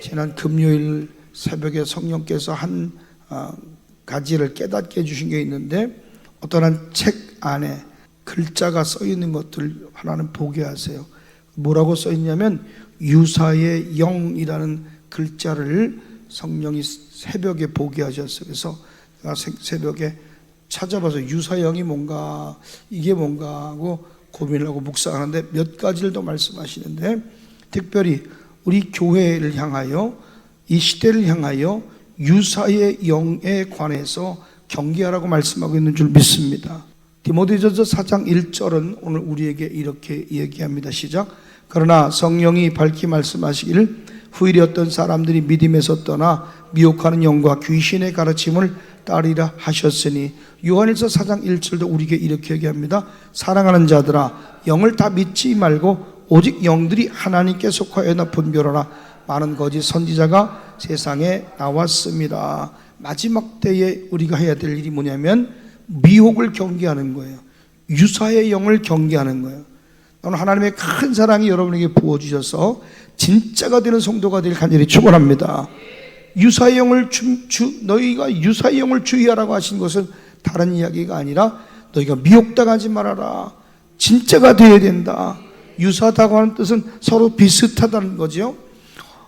지난 금요일 새벽에 성령께서 한 가지를 깨닫게 해주신 게 있는데, 어떠한 책 안에 글자가 써 있는 것들 하나는 보게 하세요. 뭐라고 써 있냐면 유사의 영이라는 글자를 성령이 새벽에 보게 하셨어요. 그래서 제가 새벽에 찾아봐서 유사영이 뭔가, 이게 뭔가 하고 고민을 하고 묵상하는데 몇 가지를 더 말씀하시는데, 특별히 우리 교회를 향하여, 이 시대를 향하여 유사의 영에 관해서 경계하라고 말씀하고 있는 줄 믿습니다. 디모데전서 4장 1절은 오늘 우리에게 이렇게 얘기합니다. 시작. 그러나 성령이 밝히 말씀하시기를 후일에 어떤 사람들이 믿음에서 떠나 미혹하는 영과 귀신의 가르침을 따르리라 하셨으니, 요한일서 4장 1절도 우리에게 이렇게 얘기합니다. 사랑하는 자들아, 영을 다 믿지 말고 오직 영들이 하나님께 속하여나 분별하라. 많은 거짓 선지자가 세상에 나왔습니다. 마지막 때에 우리가 해야 될 일이 뭐냐면 미혹을 경계하는 거예요. 유사의 영을 경계하는 거예요. 오늘 하나님의 큰 사랑이 여러분에게 부어주셔서 진짜가 되는 성도가 되길 간절히 축원합니다. 유사의 영을 너희가 유사의 영을 주의하라고 하신 것은 다른 이야기가 아니라 너희가 미혹당하지 말아라. 진짜가 되어야 된다. 유사하다고 하는 뜻은 서로 비슷하다는 거죠.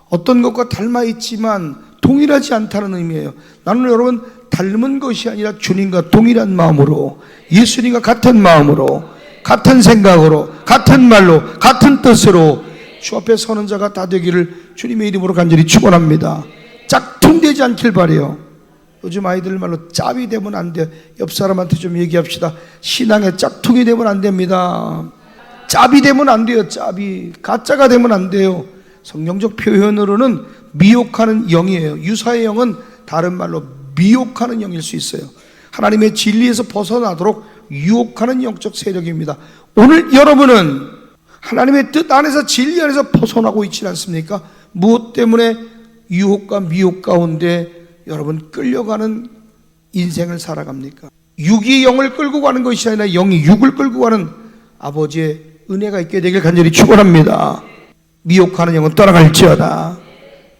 어떤 것과 닮아 있지만 동일하지 않다는 의미예요. 나는 여러분 닮은 것이 아니라 주님과 동일한 마음으로, 예수님과 같은 마음으로, 같은 생각으로, 같은 말로, 같은 뜻으로 주 앞에 서는 자가 다 되기를 주님의 이름으로 간절히 축원합니다. 짝퉁되지 않길 바라요. 요즘 아이들 말로 짭이 되면 안 돼요. 옆 사람한테 좀 얘기합시다. 신앙의 짝퉁이 되면 안 됩니다. 짭이 되면 안 돼요. 짭이 가짜가 되면 안 돼요. 성경적 표현으로는 미혹하는 영이에요. 유사의 영은 다른 말로 미혹하는 영일 수 있어요. 하나님의 진리에서 벗어나도록 유혹하는 영적 세력입니다. 오늘 여러분은 하나님의 뜻 안에서, 진리 안에서 벗어나고 있지 않습니까? 무엇 때문에 유혹과 미혹 가운데 여러분 끌려가는 인생을 살아갑니까? 육이 영을 끌고 가는 것이 아니라 영이 육을 끌고 가는 아버지의 은혜가 있게 되길 간절히 축원합니다. 미혹하는 영은 떠나갈지어다.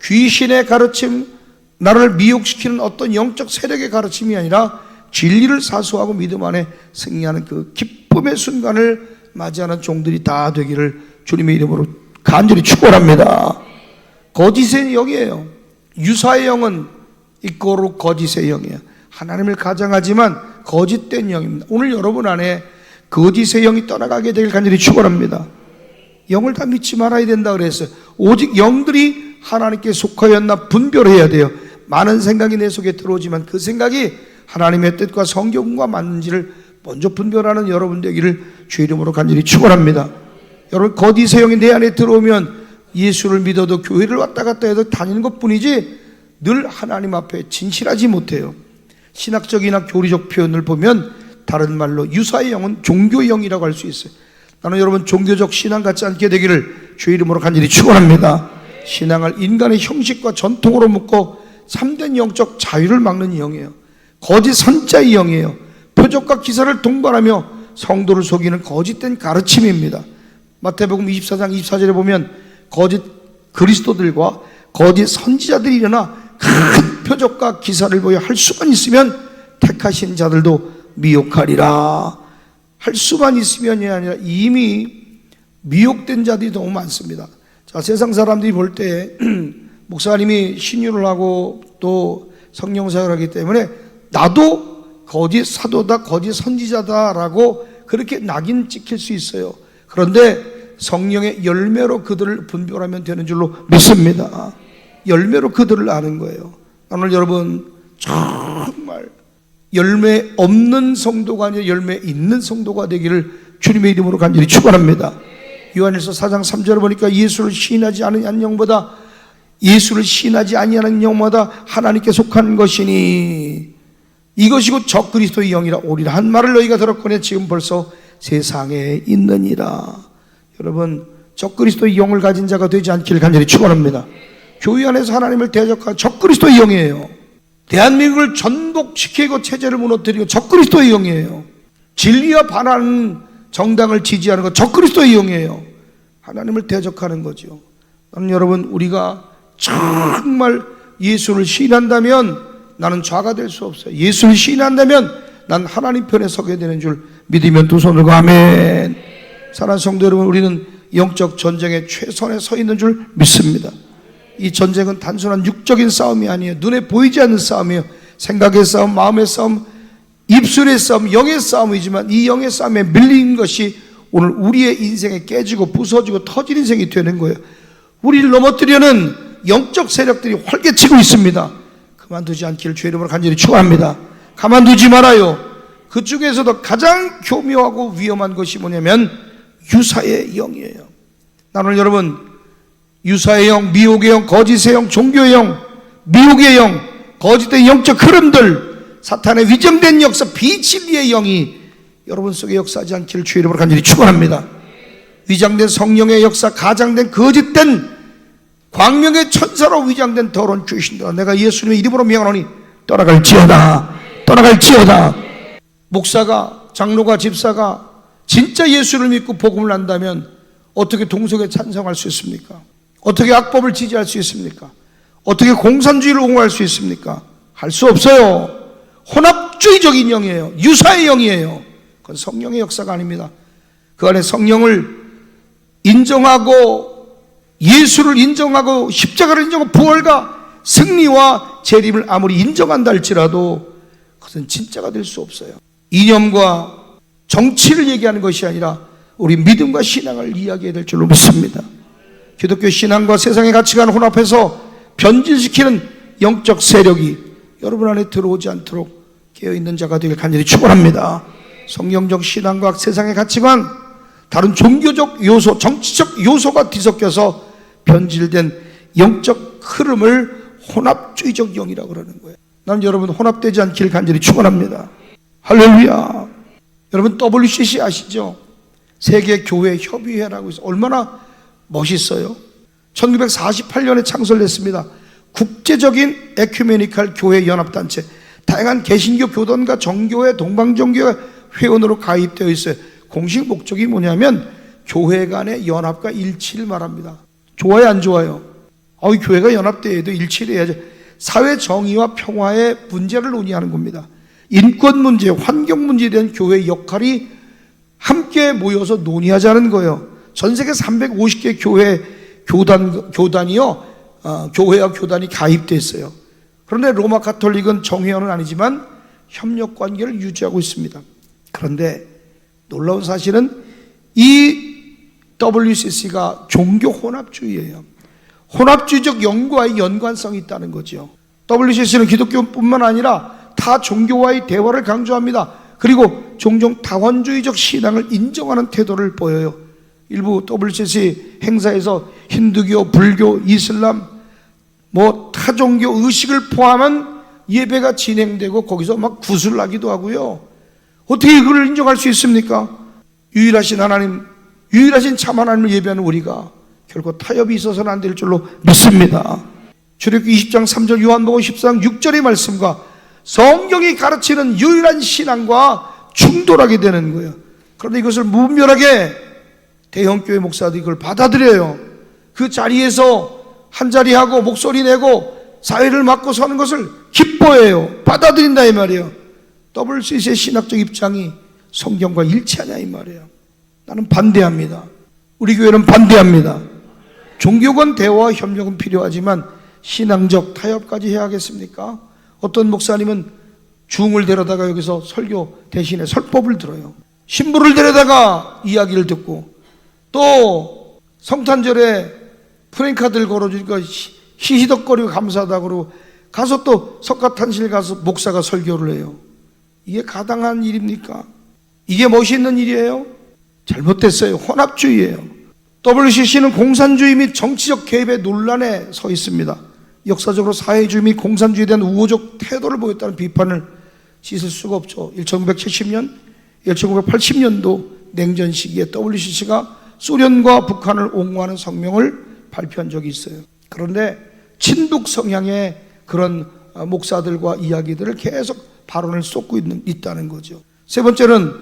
귀신의 가르침, 나를 미혹시키는 어떤 영적 세력의 가르침이 아니라 진리를 사수하고 믿음 안에 승리하는 그 기쁨의 순간을 맞이하는 종들이 다 되기를 주님의 이름으로 간절히 축원합니다. 거짓의 영이에요. 유사의 영은 이꼬로 거짓의 영이에요. 하나님을 가장하지만 거짓된 영입니다. 오늘 여러분 안에 거짓의 영이 떠나가게 되길 간절히 축원합니다. 영을 다 믿지 말아야 된다 그랬어요. 오직 영들이 하나님께 속하였나 분별해야 돼요. 많은 생각이 내 속에 들어오지만 그 생각이 하나님의 뜻과 성경과 맞는지를 먼저 분별하는 여러분 되기를 주의 이름으로 간절히 축원합니다. 여러분, 거짓의 영이 내 안에 들어오면 예수를 믿어도 교회를 왔다 갔다 해도 다니는 것뿐이지 늘 하나님 앞에 진실하지 못해요. 신학적이나 교리적 표현을 보면 다른 말로 유사의 영은 종교의 영이라고 할 수 있어요. 나는 여러분 종교적 신앙 같지 않게 되기를 주의 이름으로 간절히 축원합니다. 신앙을 인간의 형식과 전통으로 묶고 참된 영적 자유를 막는 영이에요. 거짓 선자의 영이에요. 표적과 기사를 동반하며 성도를 속이는 거짓된 가르침입니다. 마태복음 24장 24절에 보면 거짓 그리스도들과 거짓 선지자들이 일어나 큰 표적과 기사를 보여 할 수만 있으면 택하신 자들도 미혹하리라. 할 수만 있으면이 아니라 이미 미혹된 자들이 너무 많습니다. 자, 세상 사람들이 볼 때 목사님이 신유를 하고 또 성령 사역을 하기 때문에 나도 거짓 사도다, 거짓 선지자다라고 그렇게 낙인 찍힐 수 있어요. 그런데 성령의 열매로 그들을 분별하면 되는 줄로 믿습니다. 열매로 그들을 아는 거예요. 오늘 여러분 정말 열매 없는 성도가 아니라 열매 있는 성도가 되기를 주님의 이름으로 간절히 축원합니다. 요한일서 4장 3절을 보니까 예수를 시인하지 않은 영보다 예수를 시인하지 아니하는 영보다 하나님께 속한 것이니 이것이 곧 적그리스도의 영이라 오리라 한 말을 너희가 들었거니 지금 벌써 세상에 있느니라. 여러분, 적그리스도의 영을 가진 자가 되지 않기를 간절히 축원합니다. 교회 안에서 하나님을 대적한 적그리스도의 영이에요. 대한민국을 전복시키고 체제를 무너뜨리고 적그리스도의 영이에요. 진리와 반하는 정당을 지지하는 것 적그리스도의 영이에요. 하나님을 대적하는 거죠. 여러분, 우리가 정말 예수를 시인한다면 나는 좌가 될 수 없어요. 예수를 시인한다면 난 하나님 편에 서게 되는 줄 믿으면 두 손 들고 아멘. 사랑하는 성도 여러분, 우리는 영적 전쟁의 최선에 서 있는 줄 믿습니다. 이 전쟁은 단순한 육적인 싸움이 아니에요. 눈에 보이지 않는 싸움이에요. 생각의 싸움, 마음의 싸움, 입술의 싸움, 영의 싸움이지만 이 영의 싸움에 밀린 것이 오늘 우리의 인생에 깨지고 부서지고 터진 인생이 되는 거예요. 우리를 넘어뜨려는 영적 세력들이 활개치고 있습니다. 그만두지 않기를 주의 이름으로 간절히 축원합니다. 가만두지 말아요. 그 중에서도 가장 교묘하고 위험한 것이 뭐냐면 유사의 영이에요. 나는 여러분, 유사의 영, 미혹의 영, 거짓의 영, 종교의 영, 미혹의 영, 거짓된 영적 흐름들, 사탄의 위정된 역사, 비진리의 영이 여러분 속에 역사하지 않기를 주의 이름으로 간절히 축원합니다. 위장된 성령의 역사, 가장된 거짓된 광명의 천사로 위장된 더러운 귀신들아, 내가 예수님의 이름으로 명하노니 떠나갈지어다, 떠나갈지어다. 목사가, 장로가, 집사가 진짜 예수를 믿고 복음을 안다면 어떻게 동성애 찬성할 수 있습니까? 어떻게 악법을 지지할 수 있습니까? 어떻게 공산주의를 옹호할 수 있습니까? 할 수 없어요. 혼합주의적인 영이에요. 유사의 영이에요. 그건 성령의 역사가 아닙니다. 그 안에 성령을 인정하고 예수를 인정하고 십자가를 인정하고 부활과 승리와 재림을 아무리 인정한다 할지라도 그것은 진짜가 될 수 없어요. 이념과 정치를 얘기하는 것이 아니라 우리 믿음과 신앙을 이야기해야 될 줄로 믿습니다. 기독교 신앙과 세상의 가치관을 혼합해서 변질시키는 영적 세력이 여러분 안에 들어오지 않도록 깨어있는 자가 되길 간절히 축원합니다. 성경적 신앙과 세상의 가치관, 다른 종교적 요소, 정치적 요소가 뒤섞여서 변질된 영적 흐름을 혼합주의적 영이라고 그러는 거예요. 나는 여러분 혼합되지 않기를 간절히 축원합니다. 할렐루야. 여러분 WCC 아시죠? 세계교회협의회라고 해서 얼마나 멋있어요. 1948년에 창설됐습니다. 국제적인 에큐메니칼 교회 연합단체, 다양한 개신교 교단과 정교회, 동방정교회 회원으로 가입되어 있어요. 공식 목적이 뭐냐면 교회 간의 연합과 일치를 말합니다. 좋아요, 안 좋아요? 교회가 연합되어야 해도 일치를 해야죠. 사회 정의와 평화의 문제를 논의하는 겁니다. 인권 문제, 환경 문제에 대한 교회의 역할이 함께 모여서 논의하자는 거예요. 전 세계 350개 교단이요, 교회와 교단이 가입되어 있어요. 그런데 로마 가톨릭은 정회원은 아니지만 협력 관계를 유지하고 있습니다. 그런데 놀라운 사실은 이 WCC가 종교 혼합주의예요. 혼합주의적 연구와의 연관성이 있다는 거죠. WCC는 기독교뿐만 아니라 타 종교와의 대화를 강조합니다. 그리고 종종 다원주의적 신앙을 인정하는 태도를 보여요. 일부 WCC 행사에서 힌두교, 불교, 이슬람, 타종교 의식을 포함한 예배가 진행되고 거기서 막 구슬하기도 하고요. 어떻게 그걸 인정할 수 있습니까? 유일하신 하나님, 유일하신 참 하나님을 예배하는 우리가 결코 타협이 있어서는 안 될 줄로 믿습니다. 출애굽기 20장 3절, 요한복음 14장 6절의 말씀과 성경이 가르치는 유일한 신앙과 충돌하게 되는 거예요. 그런데 이것을 무분별하게 대형교회 목사들이 이걸 받아들여요. 그 자리에서 한자리하고 목소리 내고 사회를 맡고 서는 것을 기뻐해요. 받아들인다 이 말이에요. WCC의 신학적 입장이 성경과 일치하냐 이 말이에요. 나는 반대합니다. 우리 교회는 반대합니다. 종교 간 대화와 협력은 필요하지만 신앙적 타협까지 해야 하겠습니까? 어떤 목사님은 중을 데려다가 여기서 설교 대신에 설법을 들어요. 신부를 데려다가 이야기를 듣고, 또 성탄절에 프랭카드를 걸어주니까 히히덕거리고 감사하다고 그러고 가서 또 석가탄실 가서 목사가 설교를 해요. 이게 가당한 일입니까? 이게 멋있는 일이에요? 잘못됐어요. 혼합주의예요. WCC는 공산주의 및 정치적 개입의 논란에 서 있습니다. 역사적으로 사회주의 및 공산주의에 대한 우호적 태도를 보였다는 비판을 씻을 수가 없죠. 1970년, 1980년도 냉전 시기에 WCC가 소련과 북한을 옹호하는 성명을 발표한 적이 있어요. 그런데 친북 성향의 그런 목사들과 이야기들을 계속 발언을 쏟고 있다는 거죠. 세 번째는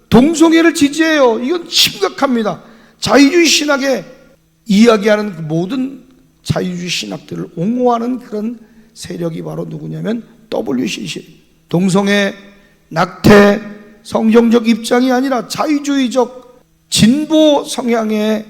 동성애를 지지해요. 이건 심각합니다. 자유주의 신학에 이야기하는 모든 자유주의 신학들을 옹호하는 그런 세력이 바로 누구냐면 WCC. 동성애, 낙태, 성경적 입장이 아니라 자유주의적 진보 성향의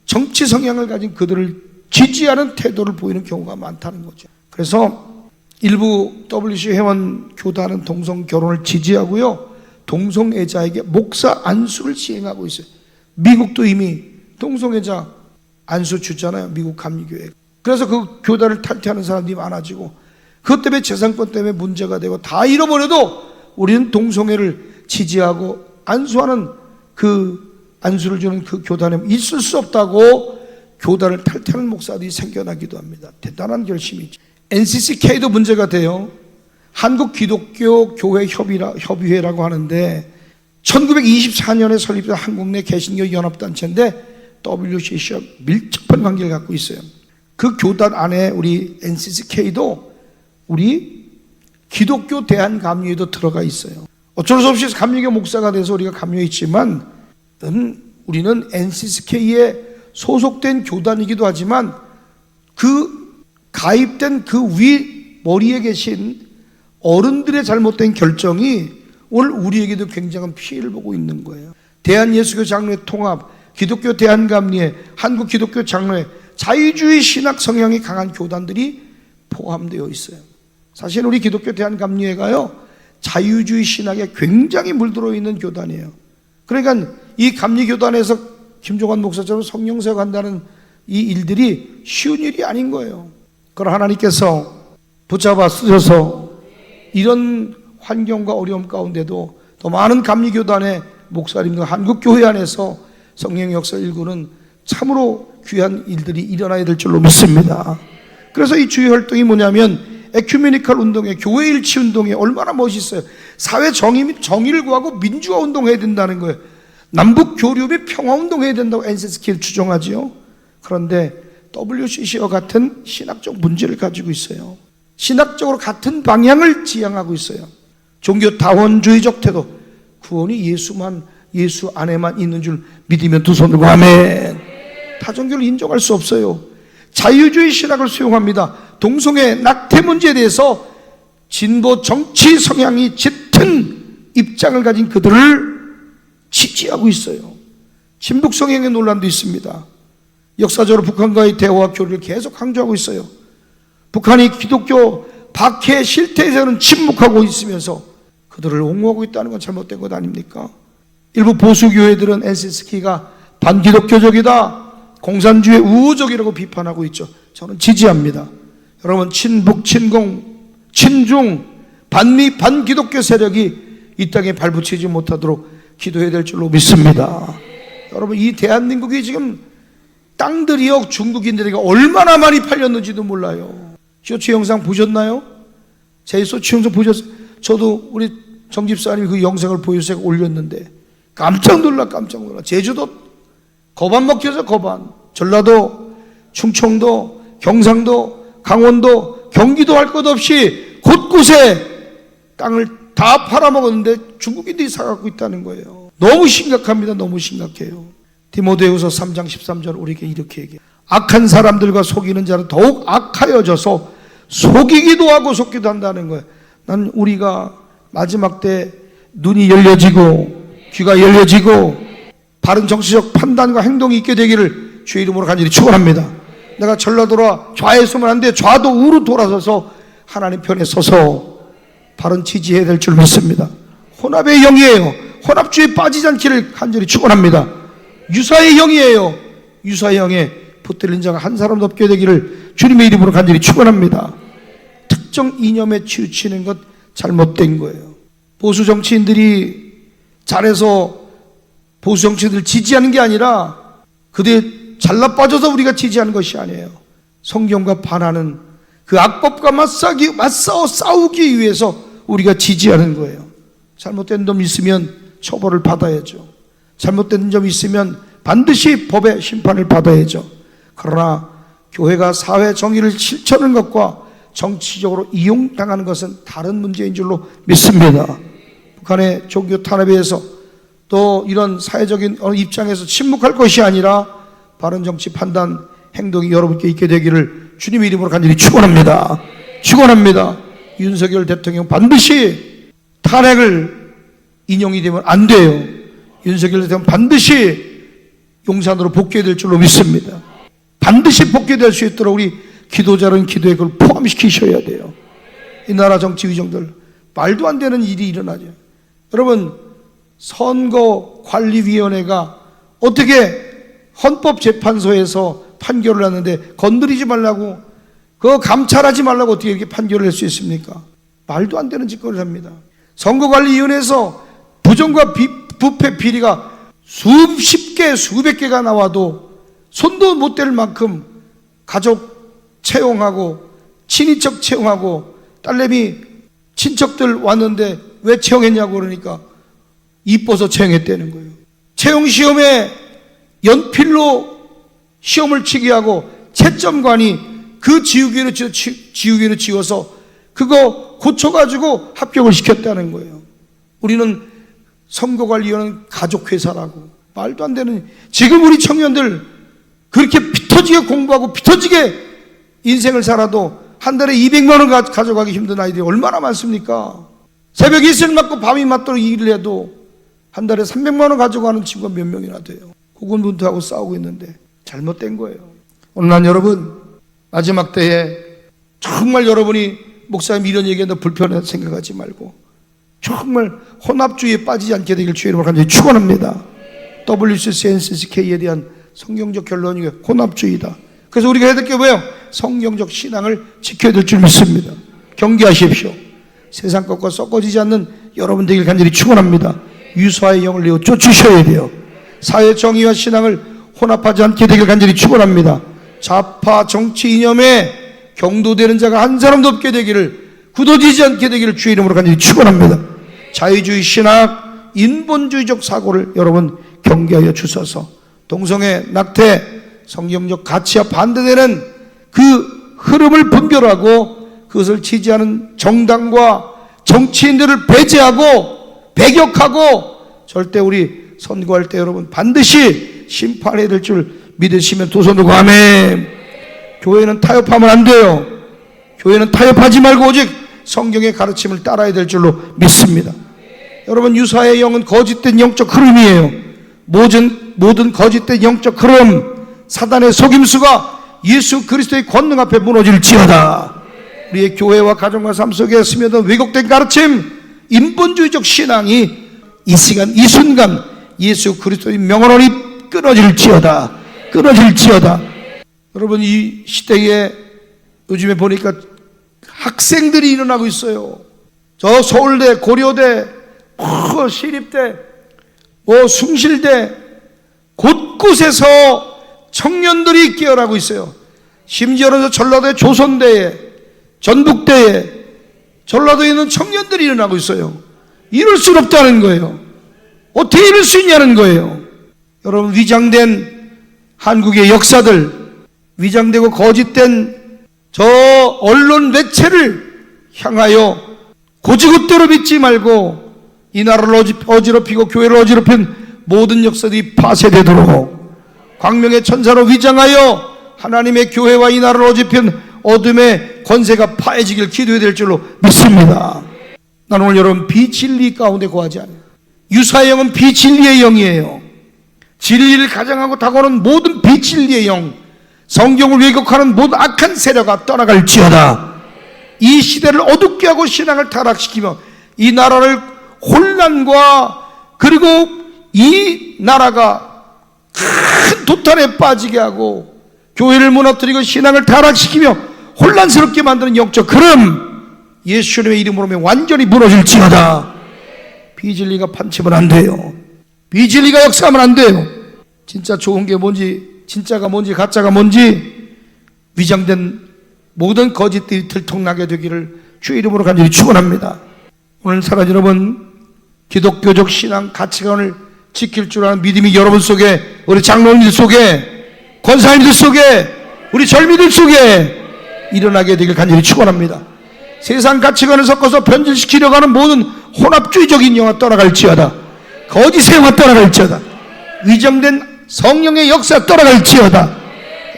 정치 성향을 가진 그들을 지지하는 태도를 보이는 경우가 많다는 거죠. 그래서 일부 WCC 회원 교단은 동성 결혼을 지지하고요, 동성애자에게 목사 안수를 시행하고 있어요. 미국도 이미 동성애자 안수 주잖아요, 미국 감리교회. 그래서 그 교단을 탈퇴하는 사람들이 많아지고, 그것 때문에 재산권 때문에 문제가 되고 다 잃어버려도 우리는 동성애를 지지하고 안수하는 그 안수를 주는 그 교단에 있을 수 없다고 교단을 탈퇴하는 목사들이 생겨나기도 합니다. 대단한 결심이죠. NCCK도 문제가 돼요. 한국 기독교 교회 협의회라고 하는데 1924년에 설립된 한국 내 개신교 연합단체인데 WCC와 밀접한 관계를 갖고 있어요. 그 교단 안에 우리 NCCK도 우리 기독교 대한감리회도 들어가 있어요. 어쩔 수 없이 감리교 목사가 돼서 우리가 감리했지만 우리는 NCCK에 소속된 교단이기도 하지만 그 가입된 그 위 머리에 계신 어른들의 잘못된 결정이 오늘 우리에게도 굉장한 피해를 보고 있는 거예요. 대한예수교 장로회 통합, 기독교 대한감리회, 한국 기독교 장로회, 자유주의 신학 성향이 강한 교단들이 포함되어 있어요. 사실 우리 기독교 대한감리회가요, 자유주의 신학에 굉장히 물들어 있는 교단이에요. 그러니까 이 감리교단에서 김종환 목사처럼 성령세가 한다는 이 일들이 쉬운 일이 아닌 거예요. 그걸 하나님께서 붙잡아 쓰셔서 이런 환경과 어려움 가운데도 더 많은 감리교단의 목사님들, 한국교회 안에서 성령 역사 일구는 참으로 귀한 일들이 일어나야 될 줄로 믿습니다. 그래서 이 주요 활동이 뭐냐면 에큐메니컬 운동에, 교회 일치 운동에 얼마나 멋있어요. 사회 정의를 구하고 민주화 운동해야 된다는 거예요. 남북 교류 및 평화 운동해야 된다고 NCCK를 주장하지요. 그런데 WCC와 같은 신학적 문제를 가지고 있어요. 신학적으로 같은 방향을 지향하고 있어요. 종교 다원주의적 태도, 구원이 예수 안에만 있는 줄 믿으면 두 손 들고 아멘. 타종교를 인정할 수 없어요. 자유주의 신학을 수용합니다. 동성애, 낙태 문제에 대해서 진보 정치 성향이 짙은 입장을 가진 그들을 지지하고 있어요. 친북 성향의 논란도 있습니다. 역사적으로 북한과의 대화와 교류를 계속 강조하고 있어요. 북한이 기독교 박해 실태에서는 침묵하고 있으면서 그들을 옹호하고 있다는 건 잘못된 것 아닙니까? 일부 보수교회들은 NCCK가 반기독교적이다, 공산주의 우호적이라고 비판하고 있죠. 저는 지지합니다. 여러분, 친북, 친공, 친중, 반미, 반기독교 세력이 이 땅에 발붙이지 못하도록 기도해야 될 줄로 믿습니다. 여러분, 이 대한민국이 지금 땅들이요, 중국인들에게 얼마나 많이 팔렸는지도 몰라요. 쇼츠 영상 보셨나요? 제 쇼츠 영상 보셨어요? 저도 우리 정집사님이 그 영상을 보여서 올렸는데 깜짝 놀라. 제주도 거반 먹혀서 거반, 전라도, 충청도, 경상도, 강원도, 경기도 할 것 없이 곳곳에 땅을 다 팔아먹었는데 중국인들이 사갖고 있다는 거예요. 너무 심각합니다. 너무 심각해요. 디모데후서 3장 13절 우리에게 이렇게 얘기해요. 악한 사람들과 속이는 자는 더욱 악하여져서 속이기도 하고 속기도 한다는 거예요. 난 우리가 마지막 때 눈이 열려지고 귀가 열려지고 바른 정치적 판단과 행동이 있게 되기를 주의 이름으로 간절히 축원합니다. 내가 전라도라 좌에 서면 안 돼. 좌도 우로 돌아서서 하나님 편에 서서 바른 지지해야 될 줄 믿습니다. 혼합의 영이에요. 혼합주의에 빠지지 않기를 간절히 축원합니다. 유사의 영이에요. 유사의 영에 붙들린 자가 한 사람도 없게 되기를 주님의 이름으로 간절히 축원합니다. 특정 이념에 치우치는 것 잘못된 거예요. 보수 정치인들이 잘해서 보수 정치인들을 지지하는 게 아니라 그들이 잘나 빠져서 우리가 지지하는 것이 아니에요. 성경과 반하는 그 악법과 싸우기 위해서 우리가 지지하는 거예요. 잘못된 점 있으면 처벌을 받아야죠. 잘못된 점 있으면 반드시 법의 심판을 받아야죠. 그러나 교회가 사회 정의를 실천하는 것과 정치적으로 이용당하는 것은 다른 문제인 줄로 믿습니다. 북한의 종교 탄압에 의해서 또 이런 사회적인 입장에서 침묵할 것이 아니라 바른 정치 판단, 행동이 여러분께 있게 되기를 주님의 이름으로 간절히 축원합니다. 축원합니다. 윤석열 대통령 반드시 탄핵을 인용이 되면 안 돼요. 윤석열 대통령 반드시 용산으로 복귀해야 될 줄로 믿습니다. 반드시 복귀될 수 있도록 우리 기도자는 기도에 그걸 포함시키셔야 돼요. 이 나라 정치 위정들 말도 안 되는 일이 일어나죠. 여러분, 선거관리위원회가 어떻게 헌법재판소에서 판결을 하는데 건드리지 말라고, 그거 감찰하지 말라고 어떻게 이렇게 판결을 할 수 있습니까? 말도 안 되는 짓거리를 합니다. 선거관리위원회에서 부정과 부패 비리가 수십 개, 수백 개가 나와도 손도 못 댈 만큼 가족 채용하고 친인척 채용하고, 딸내미 친척들 왔는데 왜 채용했냐고 그러니까 이뻐서 채용했다는 거예요. 채용시험에 연필로 시험을 치게 하고 채점관이 그 지우개로 지워서 그거 고쳐가지고 합격을 시켰다는 거예요. 우리는 선거관리위원회는 가족회사라고. 말도 안 되는. 지금 우리 청년들 그렇게 피터지게 공부하고 피터지게 인생을 살아도 한 달에 200만 원 가져가기 힘든 아이들이 얼마나 많습니까? 새벽에 이슬 맞고 밤이 맞도록 일을 해도 한 달에 300만 원 가져가는 친구가 몇 명이나 돼요. 고군분투하고 싸우고 있는데 잘못된 거예요. 오늘 난 여러분, 마지막 때에 정말 여러분이 목사님 이런 얘기한다 불편해 생각하지 말고 정말 혼합주의에 빠지지 않게 되길 주의 이름으로 간절히 축원합니다. WCCNCCK에 대한 성경적 결론이 혼합주의다. 그래서 우리가 해야 될 게 뭐예요? 성경적 신앙을 지켜야 될 줄 믿습니다. 경계하십시오. 세상 것과 섞어지지 않는 여러분 되길 간절히 축원합니다. 유사의 영을 내어 쫓으셔야 돼요. 사회 정의와 신앙을 혼합하지 않게 되길 간절히 축원합니다. 좌파 정치 이념에 경도되는 자가 한 사람도 없게 되기를, 굳어지지 않게 되기를 주의 이름으로 간절히 축원합니다. 자유주의 신학, 인본주의적 사고를 여러분 경계하여 주셔서 동성애, 낙태, 성경적 가치와 반대되는 그 흐름을 분별하고 그것을 지지하는 정당과 정치인들을 배제하고 배격하고 절대 우리 선거할 때 여러분 반드시 심판해야 될 줄 믿으시면 두 손 들고 아멘. 교회는 타협하면 안 돼요. 교회는 타협하지 말고 오직 성경의 가르침을 따라야 될 줄로 믿습니다. 여러분, 유사의 영은 거짓된 영적 흐름이에요. 모든 거짓된 영적 흐름, 사단의 속임수가 예수 그리스도의 권능 앞에 무너질지어다. 우리의 교회와 가정과 삶 속에 스며든 왜곡된 가르침, 인본주의적 신앙이 이 시간 이 순간 예수 그리스도의 명언이 끊어질지어다. 끊어질지어다. 여러분, 이 시대에 요즘에 보니까 학생들이 일어나고 있어요. 저 서울대, 고려대, 시립대, 숭실대 곳곳에서 청년들이 깨어나고 있어요. 심지어는 전라도의 조선대에, 전북대에, 전라도에 있는 청년들이 일어나고 있어요. 이럴 수 없다는 거예요. 어떻게 이럴 수 있냐는 거예요. 여러분, 위장된 한국의 역사들, 위장되고 거짓된 저 언론 매체를 향하여 고지굿대로 믿지 말고 이 나라를 어지럽히고 교회를 어지럽힌 모든 역사들이 파쇄되도록 광명의 천사로 위장하여 하나님의 교회와 이 나라를 어지럽힌 어둠의 권세가 파해지길 기도해야 될 줄로 믿습니다. 나는 오늘 여러분 비진리 가운데 거하지 않아요. 유사의 영은 비진리의 영이에요. 진리를 가장하고 다가오는 모든 비진리의 영, 성경을 왜곡하는 모든 악한 세력아 떠나갈지어다. 이 시대를 어둡게 하고 신앙을 타락시키며 이 나라를 혼란과 그리고 이 나라가 큰 도탄에 빠지게 하고 교회를 무너뜨리고 신앙을 타락시키며 혼란스럽게 만드는 영적 흐름, 예수님의 이름으로 완전히 무너질지어다. 비진리가 판치면 안 돼요. 비진리가 역사하면 안 돼요. 진짜 좋은 게 뭔지, 진짜가 뭔지, 가짜가 뭔지 위장된 모든 거짓들이 들통나게 되기를 주의 이름으로 간절히 축원합니다. 오늘 사랑 여러분, 기독교적 신앙 가치관을 지킬 줄 아는 믿음이 여러분 속에, 우리 장로님들 속에, 권사님들 속에, 우리 절미들 속에 일어나게 되길 간절히 축원합니다. 세상 가치관을 섞어서 변질시키려고 하는 모든 혼합주의적인 영화 떠나갈지어다. 거짓의 영화 떠나갈지어다. 위정된 성령의 역사 떠나갈지어다.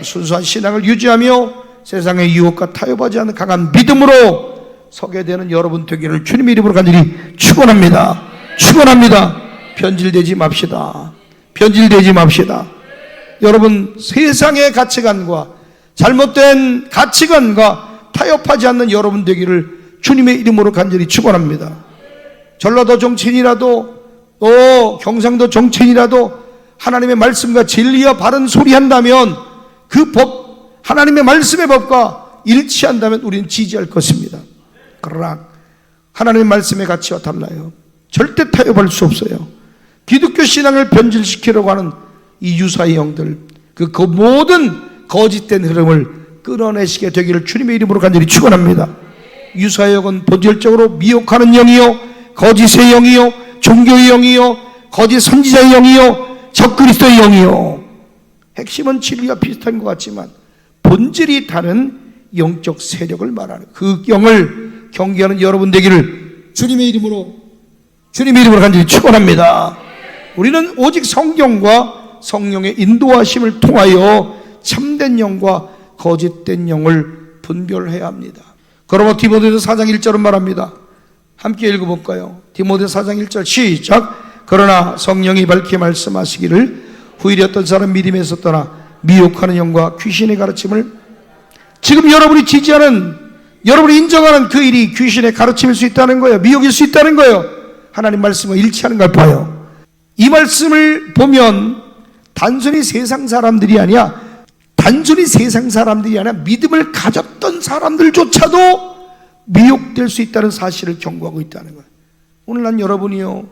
순수한 신앙을 유지하며 세상의 유혹과 타협하지 않는 강한 믿음으로 서게 되는 여러분 되기를 주님의 이름으로 간절히 축원합니다. 축원합니다. 변질되지 맙시다. 변질되지 맙시다. 여러분, 세상의 가치관과 잘못된 가치관과 타협하지 않는 여러분 되기를 주님의 이름으로 간절히 축원합니다. 전라도 정치인이라도 경상도 정치인이라도 하나님의 말씀과 진리와 바른 소리 한다면 그 법, 하나님의 말씀의 법과 일치한다면 우리는 지지할 것입니다. 그러나 하나님의 말씀의 가치와 달라요. 절대 타협할 수 없어요. 기독교 신앙을 변질시키려고 하는 이 유사의 영들, 그 모든 거짓된 흐름을 끊어내시게 되기를 주님의 이름으로 간절히 축원합니다. 유사의 영은 본질적으로 미혹하는 영이요, 거짓의 영이요, 종교의 영이요, 거짓 선지자의 영이요, 적그리스도의 영이요. 핵심은 진리와 비슷한 것 같지만 본질이 다른 영적 세력을 말하는 그 영을 경계하는 여러분 되기를 주님의 이름으로 간절히 축원합니다. 우리는 오직 성경과 성령의 인도하심을 통하여 참된 영과 거짓된 영을 분별해야 합니다. 그러므로 디모데서 4장 1절은 말합니다. 함께 읽어볼까요? 디모데서 4장 1절 시작. 그러나 성령이 밝게 말씀하시기를 후일에 어떤 사람 믿음에서 떠나 미혹하는 영과 귀신의 가르침을, 지금 여러분이 지지하는, 여러분이 인정하는 그 일이 귀신의 가르침일 수 있다는 거예요. 미혹일 수 있다는 거예요. 하나님 말씀과 일치하는 걸 봐요. 이 말씀을 보면 단순히 세상 사람들이 아니라 믿음을 가졌던 사람들조차도 미혹될 수 있다는 사실을 경고하고 있다는 거예요. 오늘 난 여러분이요,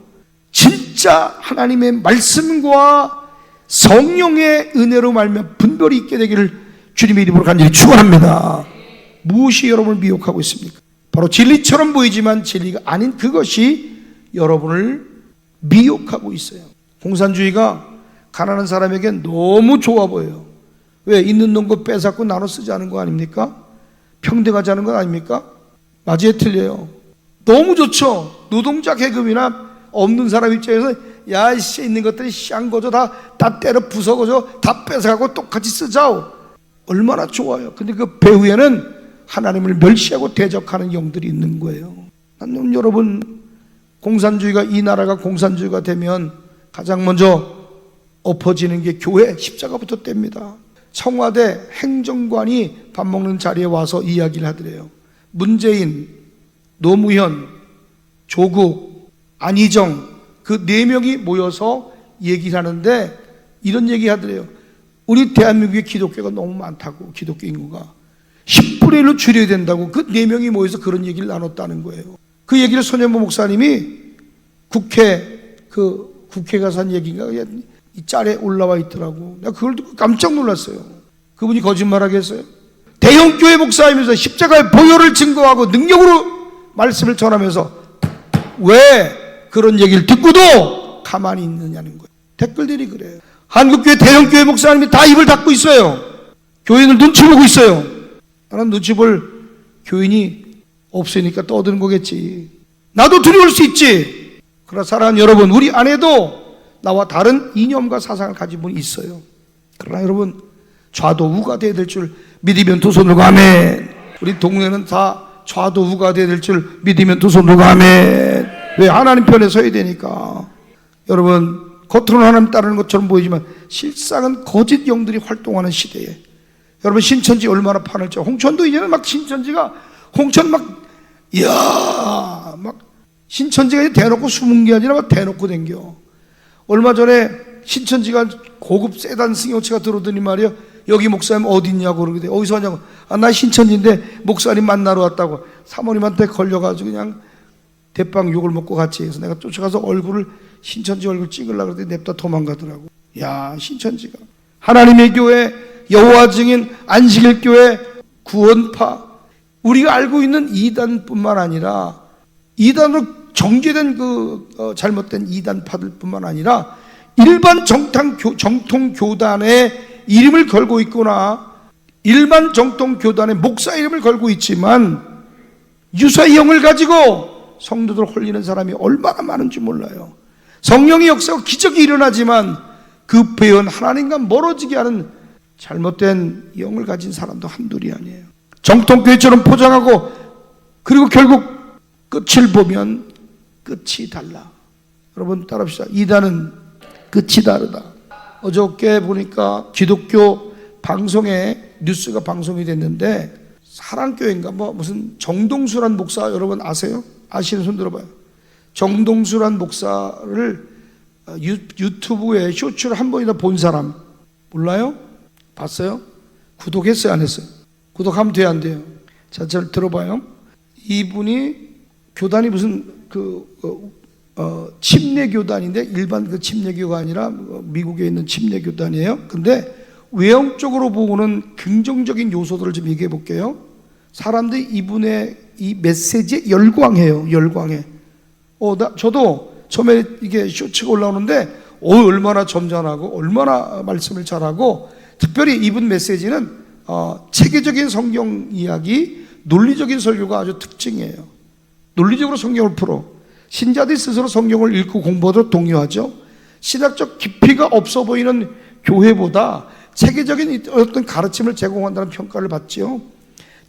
진짜 하나님의 말씀과 성령의 은혜로 말미암아 분별이 있게 되기를 주님의 이름으로 간절히 축원합니다. 무엇이 여러분을 미혹하고 있습니까? 바로 진리처럼 보이지만 진리가 아닌 그것이 여러분을 미혹하고 있어요. 공산주의가 가난한 사람에게 너무 좋아 보여요. 왜? 있는 놈거 뺏었고 나눠 쓰자는 거 아닙니까? 평등하자는 거 아닙니까? 맞아요, 틀려요? 너무 좋죠. 노동자 계급이나 없는 사람 입장에서 야, 씨, 있는 것들이 쌍 거죠. 다 때려 부숴거죠. 다 뺏어가고 똑같이 쓰자오. 얼마나 좋아요. 근데 그 배후에는 하나님을 멸시하고 대적하는 영들이 있는 거예요. 나는 여러분, 공산주의가, 이 나라가 공산주의가 되면 가장 먼저 엎어지는 게 교회 십자가부터 뗍니다. 청와대 행정관이 밥 먹는 자리에 와서 이야기를 하더래요. 문재인, 노무현, 조국, 안희정, 그 4명이 모여서 얘기를 하는데 이런 얘기 하더래요. 우리 대한민국에 기독교가 너무 많다고, 기독교 인구가 10분의 1로 줄여야 된다고 그 4명이 모여서 그런 얘기를 나눴다는 거예요. 그 얘기를 손현보 목사님이 국회 가서 한 얘기인가 이 짤에 올라와 있더라고. 내가 그걸 듣고 깜짝 놀랐어요. 그분이 거짓말하겠어요? 대형교회 목사이면서 십자가의 보혈을 증거하고 능력으로 말씀을 전하면서 왜 그런 얘기를 듣고도 가만히 있느냐는 거예요. 댓글들이 그래요. 한국교회 대형교회 목사님이 다 입을 닫고 있어요. 교인을 눈치 보고 있어요. 나는 눈치 볼 교인이 없으니까 떠드는 거겠지. 나도 두려울 수 있지. 그러나 사랑하는 여러분, 우리 안에도 나와 다른 이념과 사상을 가진 분이 있어요. 그러나 여러분, 좌도우가 되어야 될 줄 믿으면 두 손 들고 아멘. 우리 동네는 다 좌도우가 되어야 될 줄 믿으면 두 손 들고 아멘. 왜? 하나님 편에 서야 되니까. 여러분, 겉으로는 하나님 따르는 것처럼 보이지만 실상은 거짓 영들이 활동하는 시대에, 여러분 신천지 얼마나 파늘죠. 홍천도 이제는 막 신천지가 신천지가 대놓고 숨은 게 아니라 막 대놓고 댕겨. 얼마 전에 신천지가 고급 세단 승용차가 들어오더니 말이야, 여기 목사님 어디 있냐고 그러거든. 어디서 왔냐고. 나 신천지인데 목사님 만나러 왔다고. 사모님한테 걸려가지고 그냥 대빵 욕을 먹고 같이 해서 내가 쫓아가서 신천지 얼굴 찍으려고 그랬더니 냅다 도망가더라고. 야, 신천지가 하나님의 교회, 여호와 증인, 안식일 교회, 구원파, 우리가 알고 있는 이단뿐만 아니라 이단으로 정죄된 잘못된 이단파들 뿐만 아니라 일반 정통 교단의 이름을 걸고 있거나 일반 정통 교단의 목사 이름을 걸고 있지만 유사의 영을 가지고 성도들 홀리는 사람이 얼마나 많은지 몰라요. 성령의 역사와 기적이 일어나지만 그 배은 하나님과 멀어지게 하는 잘못된 영을 가진 사람도 한둘이 아니에요. 정통교회처럼 포장하고 그리고 결국 끝을 보면 끝이 달라. 여러분 따라합시다. 이단은 끝이 다르다. 어저께 보니까 기독교 방송에 뉴스가 방송이 됐는데 사랑교회인가 무슨 정동수란 목사 여러분 아세요? 아시는 손 들어봐요. 정동수란 목사를 유튜브에 쇼츠를 한 번이나 본 사람 몰라요? 봤어요? 구독했어요? 안 했어요? 구독하면 돼요? 안 돼요? 자, 잘 들어봐요. 이분이 교단이 무슨 침례교단인데 일반 그 침례교가 아니라 미국에 있는 침례교단이에요. 근데 외형적으로 보고는 긍정적인 요소들을 좀 얘기해 볼게요. 사람들이 이분의 이 메시지에 열광해요. 열광해. 저도 처음에 이게 쇼츠가 올라오는데 얼마나 점잖하고 얼마나 말씀을 잘하고, 특별히 이분 메시지는 체계적인 성경 이야기, 논리적인 설교가 아주 특징이에요. 논리적으로 성경을 풀어. 신자들이 스스로 성경을 읽고 공부하도록 독려하죠. 신학적 깊이가 없어 보이는 교회보다 체계적인 어떤 가르침을 제공한다는 평가를 받지요.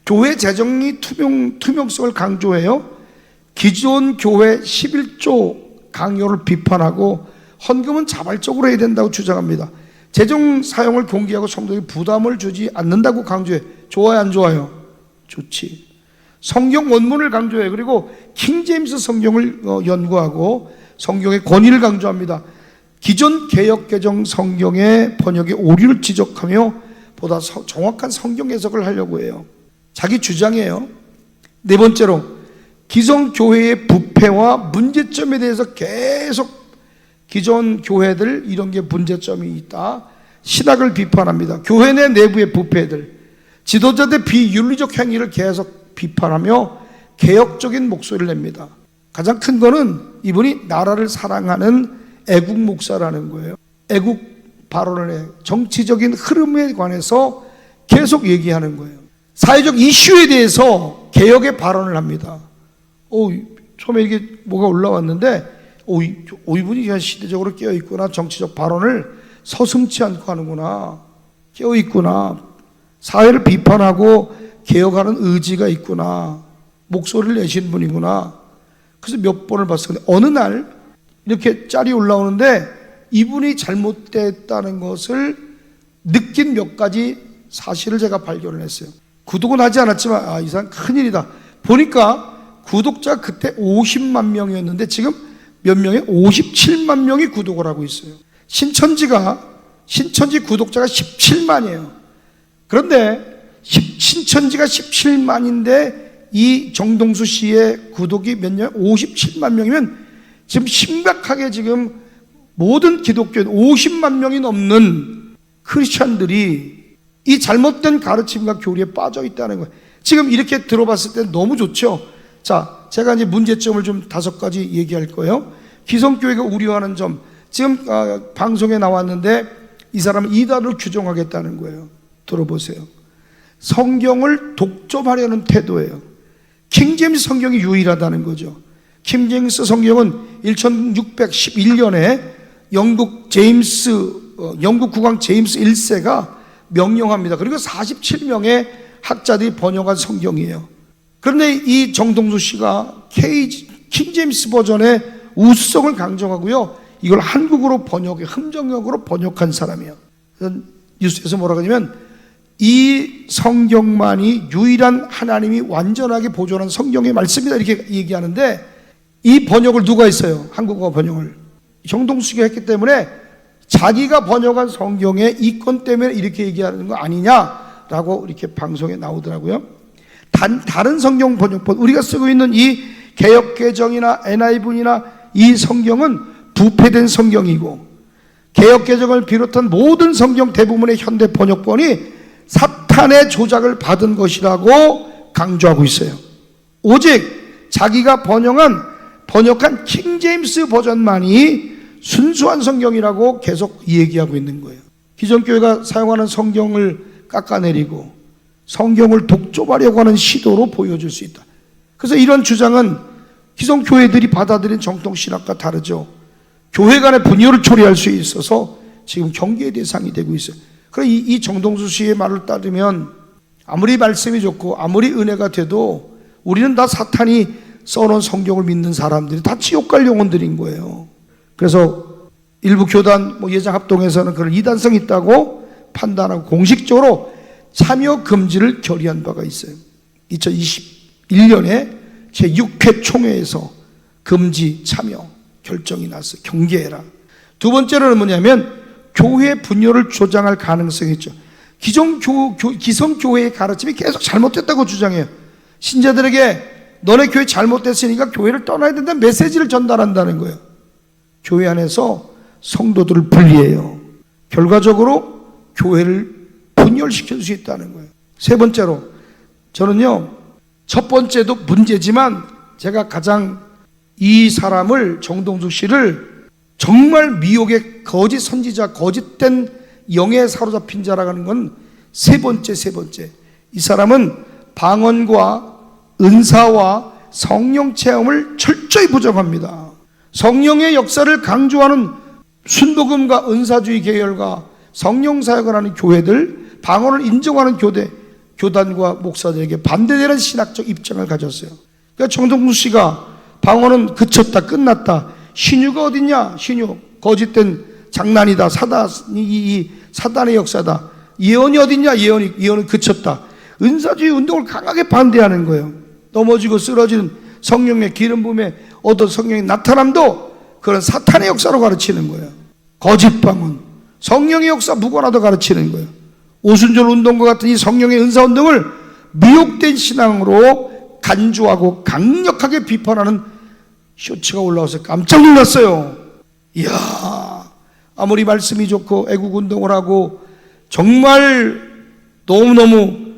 교회 재정이 투명성을 강조해요. 기존 교회 11조 강요를 비판하고 헌금은 자발적으로 해야 된다고 주장합니다. 재정 사용을 공개하고 성도에게 부담을 주지 않는다고 강조해. 좋아요, 안 좋아요? 좋지. 성경 원문을 강조해. 그리고 킹제임스 성경을 연구하고 성경의 권위를 강조합니다. 기존 개역개정 성경의 번역의 오류를 지적하며 보다 정확한 성경 해석을 하려고 해요. 자기 주장이에요. 네 번째로 기존 교회의 부패와 문제점에 대해서 계속 기존 교회들 이런 게 문제점이 있다. 신학을 비판합니다. 교회 내 내부의 부패들, 지도자들의 비윤리적 행위를 계속 비판하며 개혁적인 목소리를 냅니다. 가장 큰 거는 이분이 나라를 사랑하는 애국 목사라는 거예요. 애국 발언을 해. 정치적인 흐름에 관해서 계속 얘기하는 거예요. 사회적 이슈에 대해서 개혁의 발언을 합니다. 처음에 이게 뭐가 올라왔는데 이분이 그냥 시대적으로 깨어있구나. 정치적 발언을 서슴지 않고 하는구나. 깨어있구나. 사회를 비판하고 개혁하는 의지가 있구나. 목소리를 내신 분이구나. 그래서 몇 번을 봤어요. 근데 어느 날 이렇게 짤이 올라오는데 이분이 잘못됐다는 것을 느낀 몇 가지 사실을 제가 발견을 했어요. 구독은 하지 않았지만 이 사람 큰일이다. 보니까 구독자 그때 50만 명이었는데 지금 몇 명이 57만 명이 구독을 하고 있어요. 신천지 구독자가 17만이에요. 그런데 신천지가 17만인데 이 정동수 씨의 구독이 몇 명? 57만 명이면 지금 심각하게 지금 모든 기독교 50만 명이 넘는 크리스찬들이 이 잘못된 가르침과 교리에 빠져 있다는 거예요. 지금 이렇게 들어봤을 때 너무 좋죠. 자, 제가 이제 문제점을 좀 5가지 얘기할 거예요. 기성교회가 우려하는 점, 지금 방송에 나왔는데 이 사람은 이단을 규정하겠다는 거예요. 들어보세요. 성경을 독점하려는 태도예요. 킹제임스 성경이 유일하다는 거죠. 킹제임스 성경은 1611년에 영국 국왕 제임스 1세가 명령합니다. 그리고 47명의 학자들이 번역한 성경이에요. 그런데 이 정동수 씨가 킹제임스 버전의 우수성을 강조하고요, 이걸 한국어로 흠정역으로 번역한 사람이에요. 뉴스에서 뭐라고 하냐면 이 성경만이 유일한 하나님이 완전하게 보존한 성경의 말씀이다 이렇게 얘기하는데, 이 번역을 누가 했어요? 한국어 번역을 정동수 씨가 했기 때문에 자기가 번역한 성경의 이 건 때문에 이렇게 얘기하는 거 아니냐라고 이렇게 방송에 나오더라고요. 다른 성경 번역본, 우리가 쓰고 있는 이 개역개정이나 NIV나 이 성경은 부패된 성경이고, 개역개정을 비롯한 모든 성경 대부분의 현대 번역본이 사탄의 조작을 받은 것이라고 강조하고 있어요. 오직 자기가 번역한 킹제임스 버전만이 순수한 성경이라고 계속 얘기하고 있는 거예요. 기존 교회가 사용하는 성경을 깎아내리고 성경을 독점하려고 하는 시도로 보여줄 수 있다. 그래서 이런 주장은 기존 교회들이 받아들인 정통 신학과 다르죠. 교회 간의 분열을 초래할 수 있어서 지금 경계의 대상이 되고 있어요. 그럼 이 정동수 씨의 말을 따르면 아무리 말씀이 좋고 아무리 은혜가 돼도 우리는 다 사탄이 써놓은 성경을 믿는 사람들이 다 지옥 갈 영혼들인 거예요. 그래서 일부 교단 예장합동에서는 그런 이단성이 있다고 판단하고 공식적으로 참여 금지를 결의한 바가 있어요. 2021년에 제6회 총회에서 금지 참여 결정이 났어요. 경계해라. 두 번째로는 뭐냐면 교회 분열을 조장할 가능성이 있죠. 기성교회의 가르침이 계속 잘못됐다고 주장해요. 신자들에게 너네 교회 잘못됐으니까 교회를 떠나야 된다는 메시지를 전달한다는 거예요. 교회 안에서 성도들을 분리해요. 결과적으로 교회를 분열시킬 수 있다는 거예요. 세 번째로, 저는요, 첫 번째도 문제지만 제가 가장 이 사람을, 정동수 씨를 정말 미혹의 거짓 선지자, 거짓된 영에 사로잡힌 자라고 하는 건 세 번째. 이 사람은 방언과 은사와 성령 체험을 철저히 부정합니다. 성령의 역사를 강조하는 순복음과 은사주의 계열과 성령 사역을 하는 교회들, 방언을 인정하는 교단과 목사들에게 반대되는 신학적 입장을 가졌어요. 그러니까 정동수 씨가 방언은 그쳤다, 끝났다, 신유가 어딨냐, 신유 거짓된 장난이다, 사단의 역사다, 예언이 어딨냐, 예언은 그쳤다, 은사주의 운동을 강하게 반대하는 거예요. 넘어지고 쓰러지는 성령의 기름 부음에 어떤 성령의 나타남도 그런 사탄의 역사로 가르치는 거예요. 거짓 방언, 성령의 역사 무관하다 가르치는 거예요. 오순절 운동과 같은 이 성령의 은사 운동을 미혹된 신앙으로 간주하고 강력하게 비판하는 쇼츠가 올라와서 깜짝 놀랐어요. 이야, 아무리 말씀이 좋고 애국 운동을 하고 정말 너무너무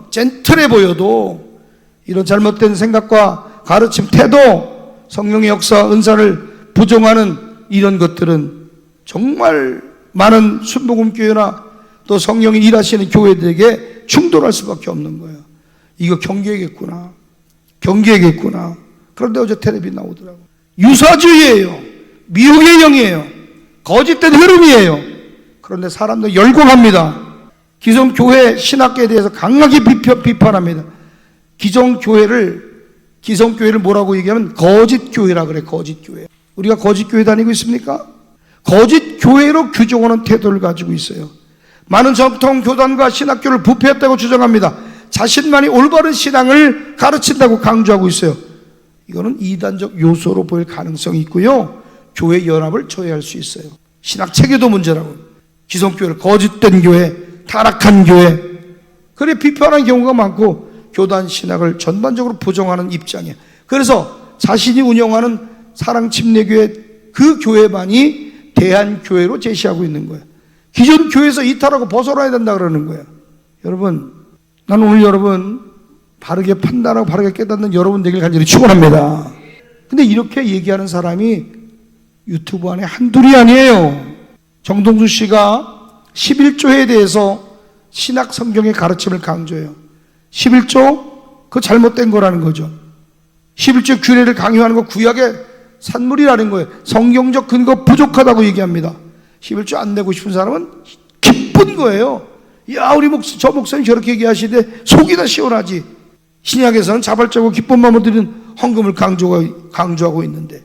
젠틀해 보여도 이런 잘못된 생각과 가르침, 태도, 성령의 역사, 은사를 부정하는 이런 것들은 정말 많은 순복음교회나 또 성령이 일하시는 교회들에게 충돌할 수밖에 없는 거예요. 이거 경계하겠구나. 그런데 어제 텔레비 나오더라고요. 유사주의예요. 미혹의 영이에요. 거짓된 흐름이에요. 그런데 사람들 열광합니다. 기성교회 신학계에 대해서 강하게 비판합니다. 기성교회를 뭐라고 얘기하면 거짓교회라 그래. 거짓교회. 우리가 거짓교회 다니고 있습니까? 거짓교회로 규정하는 태도를 가지고 있어요. 많은 정통 교단과 신학교를 부패했다고 주장합니다. 자신만이 올바른 신앙을 가르친다고 강조하고 있어요. 이거는 이단적 요소로 보일 가능성이 있고요, 교회 연합을 저해할 수 있어요. 신학 체계도 문제라고. 기성교회를 거짓된 교회, 타락한 교회, 그래 비판하는 경우가 많고 교단 신학을 전반적으로 부정하는 입장이에요. 그래서 자신이 운영하는 사랑침례교회 그 교회만이 대한교회로 제시하고 있는 거예요. 기존 교회에서 이탈하고 벗어나야 된다 그러는 거예요. 여러분, 나는 오늘 여러분 바르게 판단하고 바르게 깨닫는 여러분 되길 간절히 축원합니다. 근데 이렇게 얘기하는 사람이 유튜브 안에 한둘이 아니에요. 정동수 씨가 11조에 대해서 신학 성경의 가르침을 강조해요. 11조? 그거 잘못된 거라는 거죠. 11조 규례를 강요하는 거 구약의 산물이라는 거예요. 성경적 근거 부족하다고 얘기합니다. 11조 안 내고 싶은 사람은 기쁜 거예요. 야, 저 목사님 저렇게 얘기하시되 속이 다 시원하지. 신약에서는 자발적으로 기쁜 마음으로 드리는 헌금을 강조하고 있는데,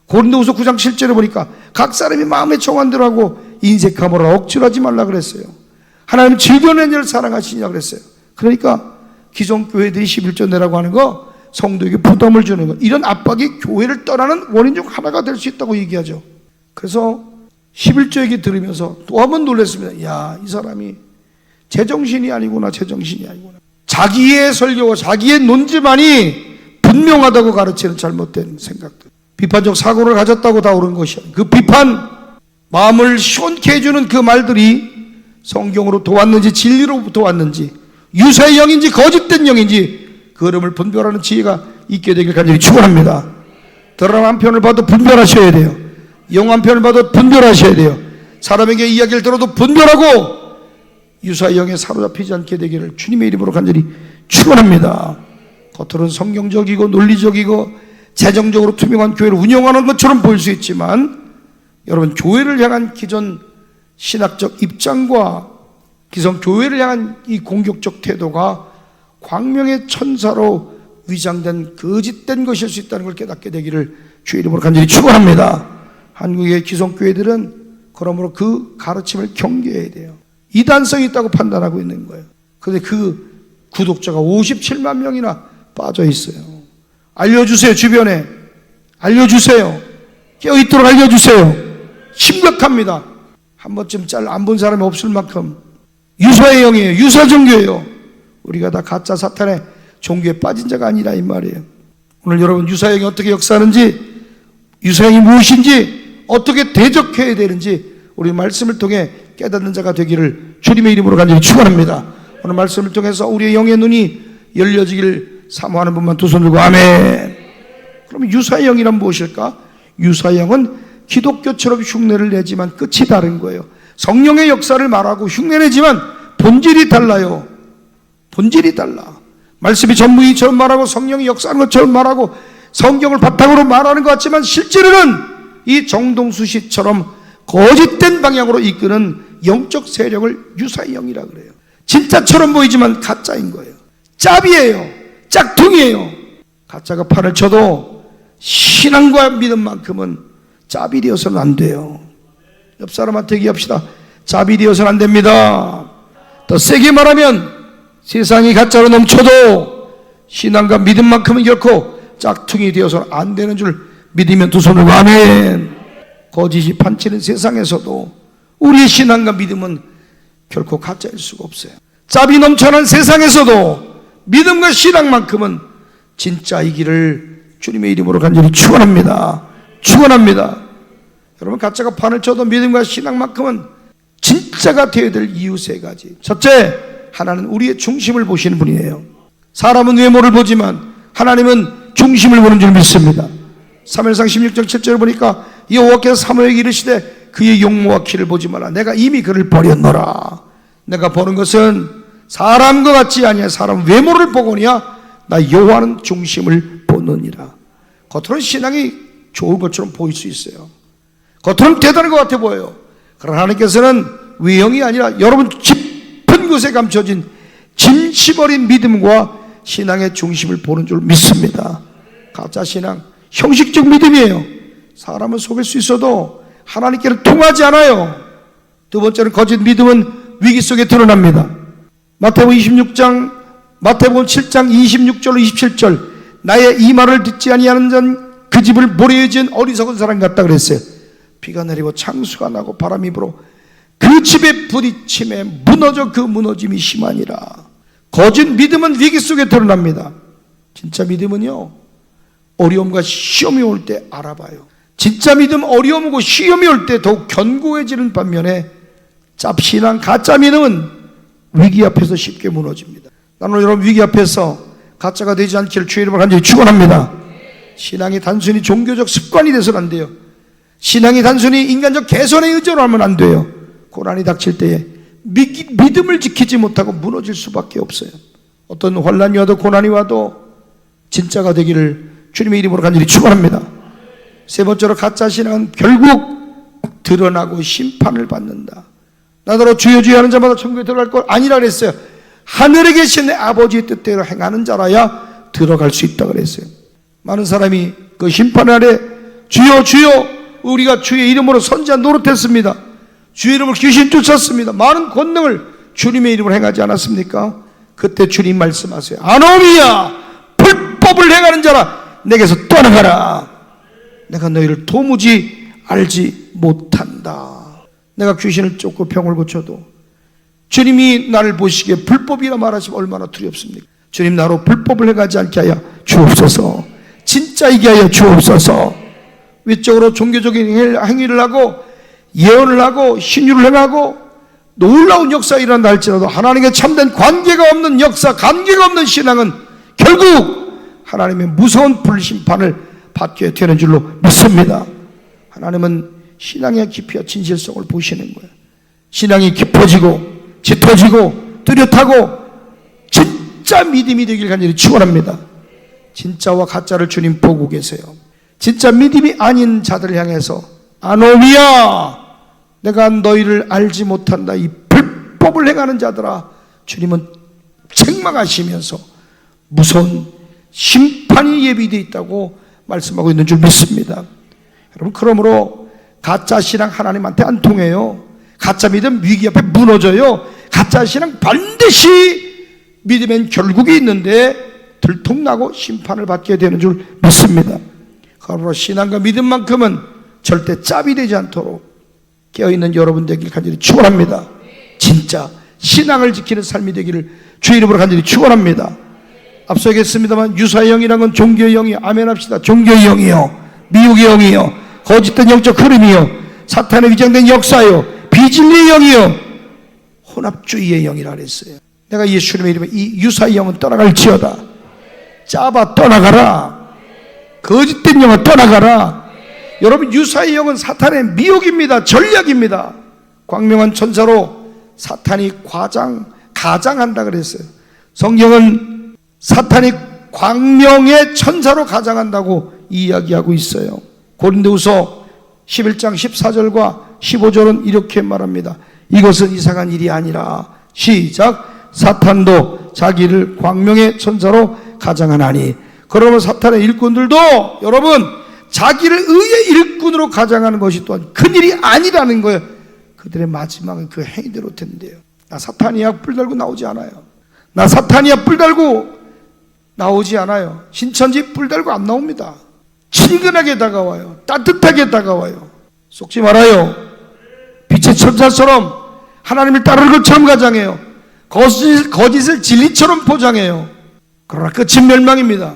고린도후서 9장 7절에 보니까 각 사람이 마음에 정한 대로 하고 인색함으로 억지로 하지 말라 그랬어요. 하나님 즐겨낸 일을 사랑하시냐 그랬어요. 그러니까 기존교회들이 11조 내라고 하는 거 성도에게 부담을 주는 거, 이런 압박이 교회를 떠나는 원인 중 하나가 될 수 있다고 얘기하죠. 그래서 11조 얘기 들으면서 또 한 번 놀랐습니다. 야, 이 사람이 제정신이 아니구나. 자기의 설교와 자기의 논지만이 분명하다고 가르치는 잘못된 생각들, 비판적 사고를 가졌다고 다 옳은 것이야. 그 비판, 마음을 시원케 해주는 그 말들이 성경으로부터 왔는지 진리로부터 왔는지, 유사의 영인지 거짓된 영인지 그 흐름을 분별하는 지혜가 있게 되길 간절히 축원합니다. 드라마 한 편을 봐도 분별하셔야 돼요. 영화 한 편을 봐도 분별하셔야 돼요. 사람에게 이야기를 들어도 분별하고 유사의 영에 사로잡히지 않게 되기를 주님의 이름으로 간절히 축원합니다. 겉으로는 성경적이고 논리적이고 재정적으로 투명한 교회를 운영하는 것처럼 보일 수 있지만, 여러분 교회를 향한 기존 신학적 입장과 기성교회를 향한 이 공격적 태도가 광명의 천사로 위장된 거짓된 것일 수 있다는 걸 깨닫게 되기를 주의 이름으로 간절히 축원합니다. 한국의 기성교회들은 그러므로 그 가르침을 경계해야 돼요. 이단성이 있다고 판단하고 있는 거예요. 그런데 그 구독자가 57만 명이나 빠져 있어요. 알려주세요. 주변에 알려주세요. 깨어있도록 알려주세요. 심각합니다. 한 번쯤 안 본 사람이 없을 만큼 유사의 영이에요. 유사 종교예요. 우리가 다 가짜 사탄의 종교에 빠진 자가 아니라 이 말이에요. 오늘 여러분 유사의 영이 어떻게 역사하는지, 유사의 영이 무엇인지, 어떻게 대적해야 되는지 우리 말씀을 통해 깨닫는 자가 되기를 주님의 이름으로 간절히 축원합니다. 오늘 말씀을 통해서 우리의 영의 눈이 열려지길 사모하는 분만 두 손 들고 아멘. 그럼 유사의 영이란 무엇일까? 유사의 영은 기독교처럼 흉내를 내지만 끝이 다른 거예요. 성령의 역사를 말하고 흉내내지만 본질이 달라요. 본질이 달라. 말씀이 전무이처럼 말하고 성령이 역사하는 것처럼 말하고 성경을 바탕으로 말하는 것 같지만 실제로는 이 정동수시처럼 거짓된 방향으로 이끄는 영적 세력을 유사의 영이라 그래요. 진짜처럼 보이지만 가짜인 거예요. 짭이에요. 짝퉁이에요. 가짜가 판을 쳐도 신앙과 믿음만큼은 짭이 되어서는 안 돼요. 옆 사람한테 얘기합시다. 짭이 되어서는 안 됩니다. 더 세게 말하면 세상이 가짜로 넘쳐도 신앙과 믿음만큼은 결코 짝퉁이 되어서는 안 되는 줄 믿으면 두 손을 아멘. 거짓이 판치는 세상에서도 우리의 신앙과 믿음은 결코 가짜일 수가 없어요. 짭이 넘쳐난 세상에서도 믿음과 신앙만큼은 진짜이기를 주님의 이름으로 간절히 축원합니다. 축원합니다. 여러분, 가짜가 판을 쳐도 믿음과 신앙만큼은 진짜가 되어야 될 이유 세 가지. 첫째, 하나는 우리의 중심을 보시는 분이에요. 사람은 외모를 보지만 하나님은 중심을 보는 줄 믿습니다. 사무엘상 16장 7절을 보니까 여호와께서 사무엘에게 이르시되 그의 용모와 키를 보지 마라. 내가 이미 그를 버렸노라. 내가 보는 것은 사람과 같지 아니하 사람 외모를 보거니와 나 여호와는 중심을 보느니라. 겉으로는 신앙이 좋은 것처럼 보일 수 있어요. 겉으로는 대단한 것 같아 보여요. 그러나 하나님께서는 외형이 아니라 여러분 깊은 곳에 감춰진 진심 어린 믿음과 신앙의 중심을 보는 줄 믿습니다. 가짜 신앙, 형식적 믿음이에요. 사람은 속일 수 있어도 하나님께는 통하지 않아요. 두 번째는 거짓 믿음은 위기 속에 드러납니다. 마태복음 26장, 마태복음 7장 26절로 27절, 나의 이 말을 듣지 아니하는 자는 그 집을 모래에 지은 어리석은 사람 같다 그랬어요. 비가 내리고 창수가 나고 바람이 불어 그 집에 부딪힘에 무너져 그 무너짐이 심하니라. 거짓 믿음은 위기 속에 드러납니다. 진짜 믿음은요, 어려움과 시험이 올 때 알아봐요. 진짜 믿음, 어려움 오고 시험이 올 때 더욱 견고해지는 반면에 짭신앙, 가짜 믿음은 위기 앞에서 쉽게 무너집니다. 나는 여러분 위기 앞에서 가짜가 되지 않기를 주의 이름으로 간절히 축원합니다. 신앙이 단순히 종교적 습관이 돼서는 안 돼요. 신앙이 단순히 인간적 개선의 의지로 하면 안 돼요. 고난이 닥칠 때에 믿음을 지키지 못하고 무너질 수밖에 없어요. 어떤 환난이 와도 고난이 와도 진짜가 되기를 주님의 이름으로 간절히 축원합니다. 세 번째로 가짜 신앙은 결국 드러나고 심판을 받는다. 나더러 주여 주여 하는 자마다 천국에 들어갈 것 아니라 그랬어요. 하늘에 계신 내 아버지의 뜻대로 행하는 자라야 들어갈 수 있다 그랬어요. 많은 사람이 그 심판 아래 주여 주여 우리가 주의 이름으로 선지한 노릇했습니다. 주의 이름으로 귀신 쫓았습니다. 많은 권능을 주님의 이름으로 행하지 않았습니까? 그때 주님 말씀하세요. 아노미야, 불법을 행하는 자라 내게서 떠나가라. 내가 너희를 도무지 알지 못한다. 내가 귀신을 쫓고 병을 고쳐도 주님이 나를 보시기에 불법이라 말하시면 얼마나 두렵습니까? 주님, 나로 불법을 행하지 않게 하여 주옵소서. 진짜이게 하여 주옵소서. 위적으로 종교적인 행위를 하고 예언을 하고 신유를 행하고 놀라운 역사가 일어난다 할지라도 하나님께 참된 관계가 없는 역사, 관계가 없는 신앙은 결국 하나님의 무서운 불심판을 받게 되는 줄로 믿습니다. 하나님은 신앙의 깊이와 진실성을 보시는 거예요. 신앙이 깊어지고 짙어지고 뚜렷하고 진짜 믿음이 되길 간절히 축원합니다. 진짜와 가짜를 주님 보고 계세요. 진짜 믿음이 아닌 자들을 향해서 아노미야, 내가 너희를 알지 못한다. 이 불법 불법을 행하는 자들아, 주님은 책망하시면서 무서운 심판이 예비되어 있다고 말씀하고 있는 줄 믿습니다. 여러분, 그러므로 가짜 신앙 하나님한테 안 통해요. 가짜 믿음 위기 앞에 무너져요. 가짜 신앙 반드시 믿으면 결국이 있는데 들통나고 심판을 받게 되는 줄 믿습니다. 그러므로 신앙과 믿음만큼은 절대 짭이 되지 않도록 깨어있는 여러분 되길 간절히 축원합니다. 진짜 신앙을 지키는 삶이 되기를 주의 이름으로 간절히 축원합니다. 앞서 얘기했습니다만 유사의 영이란 건 종교의 영이요. 아멘 합시다. 종교의 영이요, 미혹의 영이요, 거짓된 영적 흐름이요, 사탄의 위장된 역사요, 비진리의 영이요, 혼합주의의 영이라 그랬어요. 내가 예수님의 이름에 이 유사의 영은 떠나갈지어다. 짜봐 떠나가라. 거짓된 영은 떠나가라. 여러분, 유사의 영은 사탄의 미혹입니다. 전략입니다. 광명한 천사로 사탄이 가장한다 그랬어요. 성경은 사탄이 광명의 천사로 가장한다고 이야기하고 있어요. 고린도후서 11장 14절과 15절은 이렇게 말합니다. 이것은 이상한 일이 아니라 시작, 사탄도 자기를 광명의 천사로 가장하나니. 그러면 사탄의 일꾼들도 여러분 자기를 의의 일꾼으로 가장하는 것이 또한 큰일이 아니라는 거예요. 그들의 마지막은 그 행위대로 된대요. 나 사탄이야 뿔 달고 나오지 않아요. 나 사탄이야 뿔 달고 나오지 않아요. 신천지 뿔 달고 안 나옵니다. 친근하게 다가와요. 따뜻하게 다가와요. 속지 말아요. 빛의 천사처럼 하나님을 따르는 것처럼 가장해요. 거짓을 진리처럼 포장해요. 그러나 끝은 멸망입니다.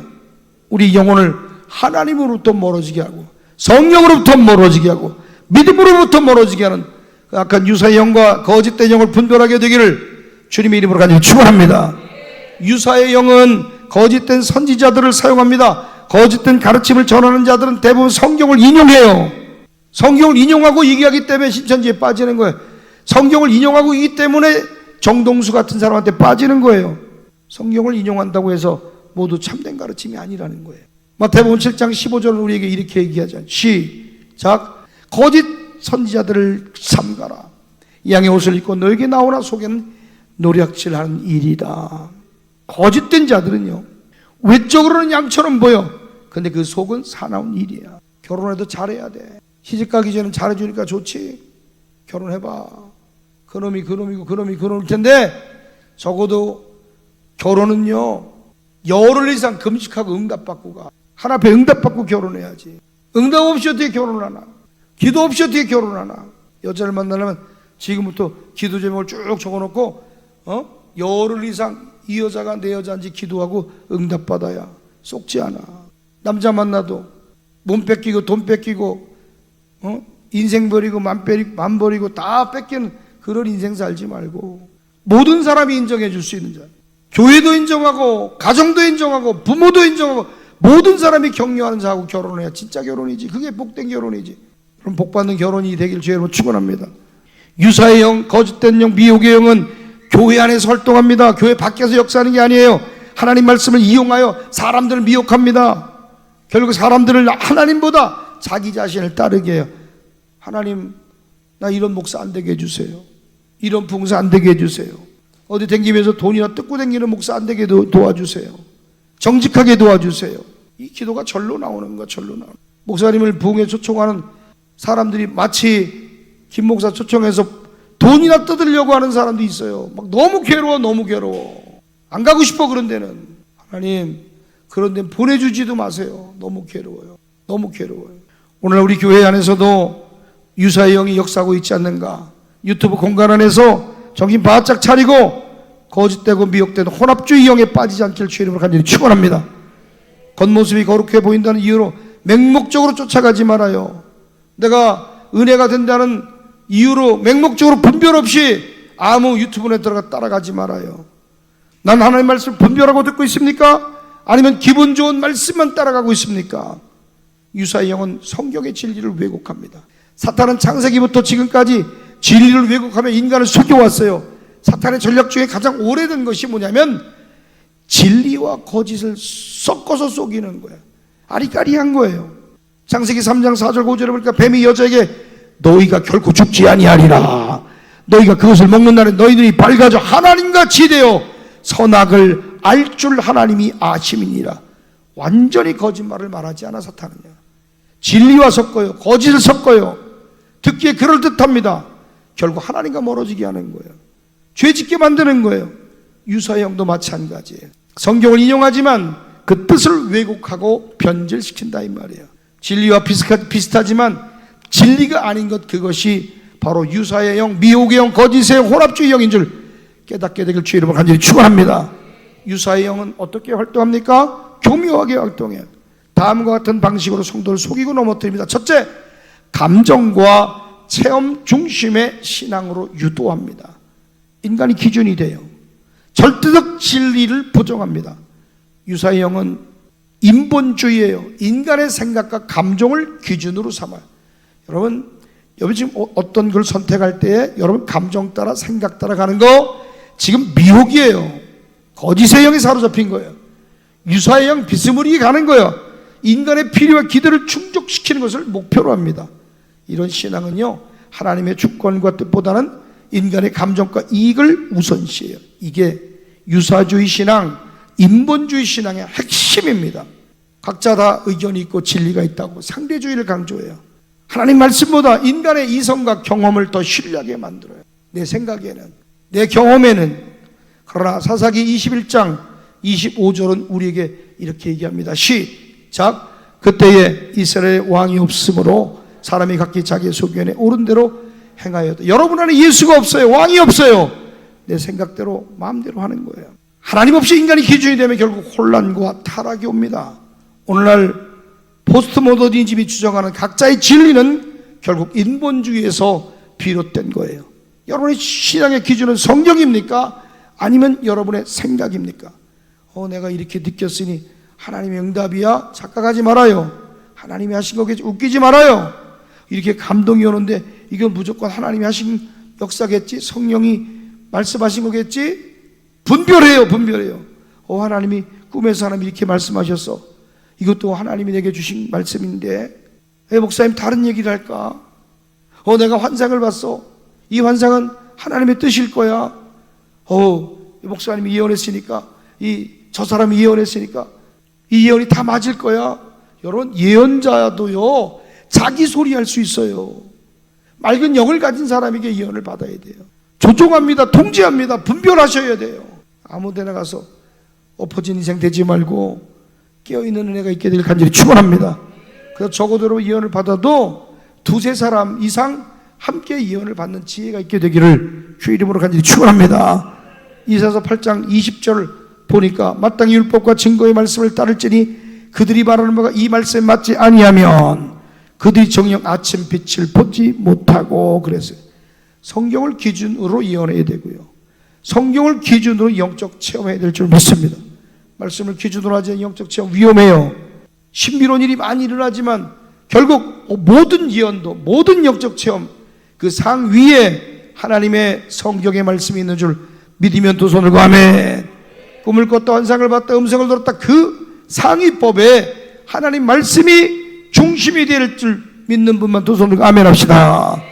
우리 영혼을 하나님으로부터 멀어지게 하고 성령으로부터 멀어지게 하고 믿음으로부터 멀어지게 하는 그 악한 유사의 영과 거짓된 영을 분별하게 되기를 주님의 이름으로 간절히 축원합니다. 유사의 영은 거짓된 선지자들을 사용합니다. 거짓된 가르침을 전하는 자들은 대부분 성경을 인용해요. 성경을 인용하고 얘기하기 때문에 신천지에 빠지는 거예요. 성경을 인용하고 있기 때문에 정동수 같은 사람한테 빠지는 거예요. 성경을 인용한다고 해서 모두 참된 가르침이 아니라는 거예요. 마태복음 7장 15절은 우리에게 이렇게 얘기하죠. 시작, 거짓 선지자들을 삼가라. 양의 옷을 입고 너에게 나오나 속에는 노략질하는 일이다. 거짓된 자들은요, 외적으로는 양처럼 보여. 근데 그 속은 사나운 일이야. 결혼해도 잘해야 돼. 시집가기 전에 잘해주니까 좋지. 결혼해봐. 그놈이 그놈일 텐데 적어도 결혼은요 열흘 이상 금식하고 응답받고 가. 하나님께 응답받고 결혼해야지. 응답 없이 어떻게 결혼을 하나? 기도 없이 어떻게 결혼하나? 여자를 만나려면 지금부터 기도 제목을 쭉 적어놓고 열흘 이상 이 여자가 내 여자인지 기도하고 응답받아야. 속지 않아. 남자 만나도 몸 뺏기고 돈 뺏기고 인생 버리고 맘 버리고 다 뺏기는 그런 인생 살지 말고 모든 사람이 인정해 줄 수 있는 자, 교회도 인정하고 가정도 인정하고 부모도 인정하고 모든 사람이 격려하는 자하고 결혼해야 진짜 결혼이지. 그게 복된 결혼이지. 그럼 복받는 결혼이 되길 주의 이름으로 축원합니다. 유사의 영, 거짓된 영, 미혹의 영은 교회 안에서 활동합니다. 교회 밖에서 역사하는 게 아니에요. 하나님 말씀을 이용하여 사람들을 미혹합니다. 결국 사람들을 하나님보다 자기 자신을 따르게 해요. 하나님, 나 이런 목사 안 되게 해주세요. 이런 봉사 안 되게 해주세요. 어디 댕기면서 돈이나 뜯고 댕기는 목사 안 되게 도와주세요. 정직하게 도와주세요. 이 기도가 절로 나오는 거야. 절로 나오는. 목사님을 부흥에 초청하는 사람들이 마치 김 목사 초청해서 돈이나 뜯으려고 하는 사람도 있어요. 막 너무 괴로워. 안 가고 싶어. 그런 데는. 하나님, 그런 데는 보내주지도 마세요. 너무 괴로워요. 오늘날 우리 교회 안에서도 유사의 영이 역사하고 있지 않는가? 유튜브 공간 안에서 정신 바짝 차리고 거짓되고 미혹되는 혼합주의 영에 빠지지 않길 주의 이름으로 간절히 축원합니다. 겉모습이 거룩해 보인다는 이유로 맹목적으로 쫓아가지 말아요. 내가 은혜가 된다는 이유로 맹목적으로 분별 없이 아무 유튜브에 들어가 따라가지 말아요. 난 하나님의 말씀을 분별하고 듣고 있습니까? 아니면 기분 좋은 말씀만 따라가고 있습니까? 유사의 영은 성경의 진리를 왜곡합니다. 사탄은 창세기부터 지금까지 진리를 왜곡하며 인간을 속여왔어요. 사탄의 전략 중에 가장 오래된 것이 뭐냐면 진리와 거짓을 섞어서 속이는 거예요. 아리까리한 거예요. 창세기 3장 4절 5절에 보니까 뱀이 여자에게 너희가 결코 죽지 아니하리라. 너희가 그것을 먹는 날에 너희 눈이 밝아져 하나님같이 되어 선악을 알 줄 하나님이 아심이니라. 완전히 거짓말을 말하지 않아 사탄은요. 진리와 섞어요. 거짓을 섞어요. 듣기에 그럴듯합니다. 결국 하나님과 멀어지게 하는 거예요. 죄짓게 만드는 거예요. 유사의 영도 마찬가지예요. 성경을 인용하지만 그 뜻을 왜곡하고 변질시킨다 이 말이에요. 진리와 비슷하지만 진리가 아닌 것, 그것이 바로 유사의 영, 미혹의 영, 거짓의 영, 혼합주의 영인 줄 깨닫게 되길 주의 이름으로 간절히 축원합니다. 유사의 영은 어떻게 활동합니까? 교묘하게 활동해요. 다음과 같은 방식으로 성도를 속이고 넘어뜨립니다. 첫째, 감정과 체험 중심의 신앙으로 유도합니다. 인간이 기준이 돼요. 절대적 진리를 부정합니다. 유사의 영은 인본주의예요. 인간의 생각과 감정을 기준으로 삼아요. 여러분 지금 어떤 걸 선택할 때 여러분 감정 따라 생각 따라 가는 거 지금 미혹이에요. 거짓의 영이 사로잡힌 거예요. 유사의 영 비스무리하게 가는 거예요. 인간의 필요와 기대를 충족시키는 것을 목표로 합니다. 이런 신앙은요, 하나님의 주권과 뜻보다는 인간의 감정과 이익을 우선시해요. 이게 유사주의 신앙, 인본주의 신앙의 핵심입니다. 각자 다 의견이 있고 진리가 있다고 상대주의를 강조해요. 하나님 말씀보다 인간의 이성과 경험을 더 신뢰하게 만들어요. 내 생각에는, 내 경험에는. 그러나 사사기 21장 25절은 우리에게 이렇게 얘기합니다. 시작. 그때에 이스라엘 왕이 없으므로 사람이 각기 자기의 소견에 옳은 대로 행하였다. 여러분 안에 예수가 없어요. 왕이 없어요. 내 생각대로 마음대로 하는 거예요. 하나님 없이 인간이 기준이 되면 결국 혼란과 타락이 옵니다. 오늘날 포스트 모더니즘이 주장하는 각자의 진리는 결국 인본주의에서 비롯된 거예요. 여러분의 신앙의 기준은 성경입니까? 아니면 여러분의 생각입니까? 내가 이렇게 느꼈으니 하나님의 응답이야? 착각하지 말아요. 하나님이 하신 거겠지. 웃기지 말아요. 이렇게 감동이 오는데 이건 무조건 하나님이 하신 역사겠지. 성령이 말씀하신 거겠지. 분별해요. 하나님이 꿈에서 하나님이 이렇게 말씀하셨어. 이것도 하나님이 내게 주신 말씀인데 왜 목사님 다른 얘기를 할까? 내가 환상을 봤어. 이 환상은 하나님의 뜻일 거야. 목사님이 예언했으니까, 저 사람이 예언했으니까 이 예언이 다 맞을 거야. 여러분, 예언자도요 자기 소리 할 수 있어요. 맑은 영을 가진 사람에게 예언을 받아야 돼요. 조종합니다. 통제합니다. 분별하셔야 돼요. 아무 데나 가서 엎어진 인생 되지 말고 깨어있는 은혜가 있게 되길 간절히 축원합니다. 그래서 적어도 예언을 받아도 두세 사람 이상 함께 예언을 받는 지혜가 있게 되기를 주 이름으로 간절히 축원합니다. 이사야서 8장 20절 보니까 마땅히 율법과 증거의 말씀을 따를지니 그들이 말하는 바가 이 말씀에 맞지 아니하면 그들이 정녕 아침 빛을 보지 못하고 그랬어요. 성경을 기준으로 예언해야 되고요. 성경을 기준으로 영적 체험해야 될 줄 믿습니다. 말씀을 기준으로 하지 않은 영적 체험 위험해요. 신비로운 일이 많이 일어나지만 결국 모든 예언도, 모든 영적 체험 그 상위에 하나님의 성경의 말씀이 있는 줄 믿으면 두 손을 아멘. 꿈을 꿨다, 환상을 봤다, 음성을 들었다, 그 상위법에 하나님 말씀이 중심이 될 줄 믿는 분만 두 손을 아멘 합시다.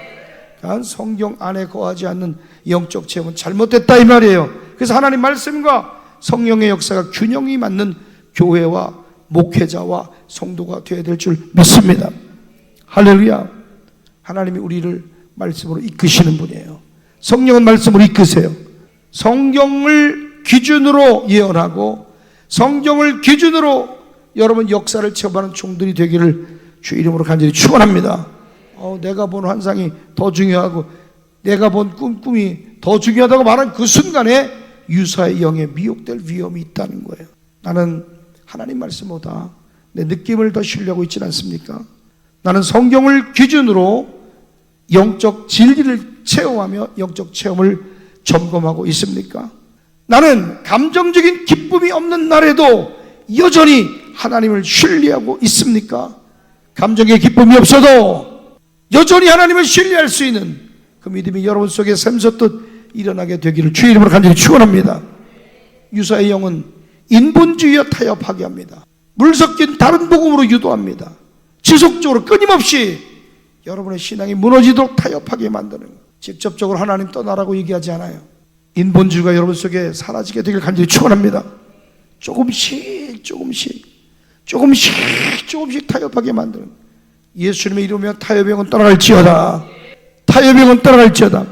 성경 안에 거하지 않는 영적 체험은 잘못됐다 이 말이에요. 그래서 하나님 말씀과 성령의 역사가 균형이 맞는 교회와 목회자와 성도가 되어야 될 줄 믿습니다. 할렐루야. 하나님이 우리를 말씀으로 이끄시는 분이에요. 성령은 말씀으로 이끄세요. 성경을 기준으로 예언하고 성경을 기준으로 여러분 역사를 체험하는 종들이 되기를 주 이름으로 간절히 축원합니다. 내가 본 환상이 더 중요하고 내가 본 꿈이 더 중요하다고 말한 그 순간에 유사의 영에 미혹될 위험이 있다는 거예요. 나는 하나님 말씀보다 내 느낌을 더 신뢰하고 있지 않습니까? 나는 성경을 기준으로 영적 진리를 체험하며 영적 체험을 점검하고 있습니까? 나는 감정적인 기쁨이 없는 날에도 여전히 하나님을 신뢰하고 있습니까? 감정의 기쁨이 없어도 여전히 하나님을 신뢰할 수 있는 그 믿음이 여러분 속에 샘솟듯 일어나게 되기를 주의 이름으로 간절히 축원합니다. 유사의 영은 인본주의와 타협하게 합니다. 물 섞인 다른 복음으로 유도합니다. 지속적으로 끊임없이 여러분의 신앙이 무너지도록 타협하게 만드는 거예요. 직접적으로 하나님 떠나라고 얘기하지 않아요. 인본주의가 여러분 속에 사라지게 되길 간절히 축원합니다. 조금씩 타협하게 만드는, 예수님의 이름이면 타협형은 떠나갈지어다. 타협형은 떠나갈지어다.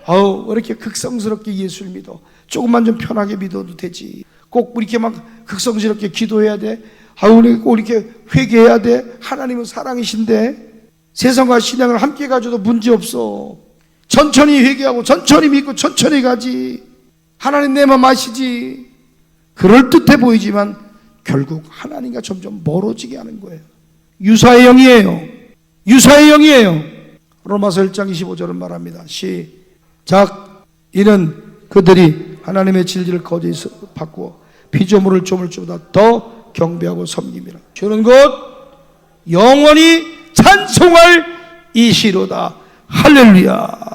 아우, 왜 이렇게 극성스럽게 예수를 믿어? 조금만 좀 편하게 믿어도 되지. 꼭 이렇게 막 극성스럽게 기도해야 돼? 아우, 꼭 이렇게 회개해야 돼? 하나님은 사랑이신데 세상과 신앙을 함께 가져도 문제없어. 천천히 회개하고 천천히 믿고 천천히 가지. 하나님 내 맘 아시지. 그럴듯해 보이지만 결국 하나님과 점점 멀어지게 하는 거예요. 유사의 영이에요. 유사의 영이에요. 로마서 1장 25절은 말합니다. 시작. 이는 그들이 하나님의 진리를 거짓으로 바꾸어 피조물을 조물 줄보다 더 경배하고 섬김이라. 주는 곧 영원히 찬송할 이시로다. 할렐루야.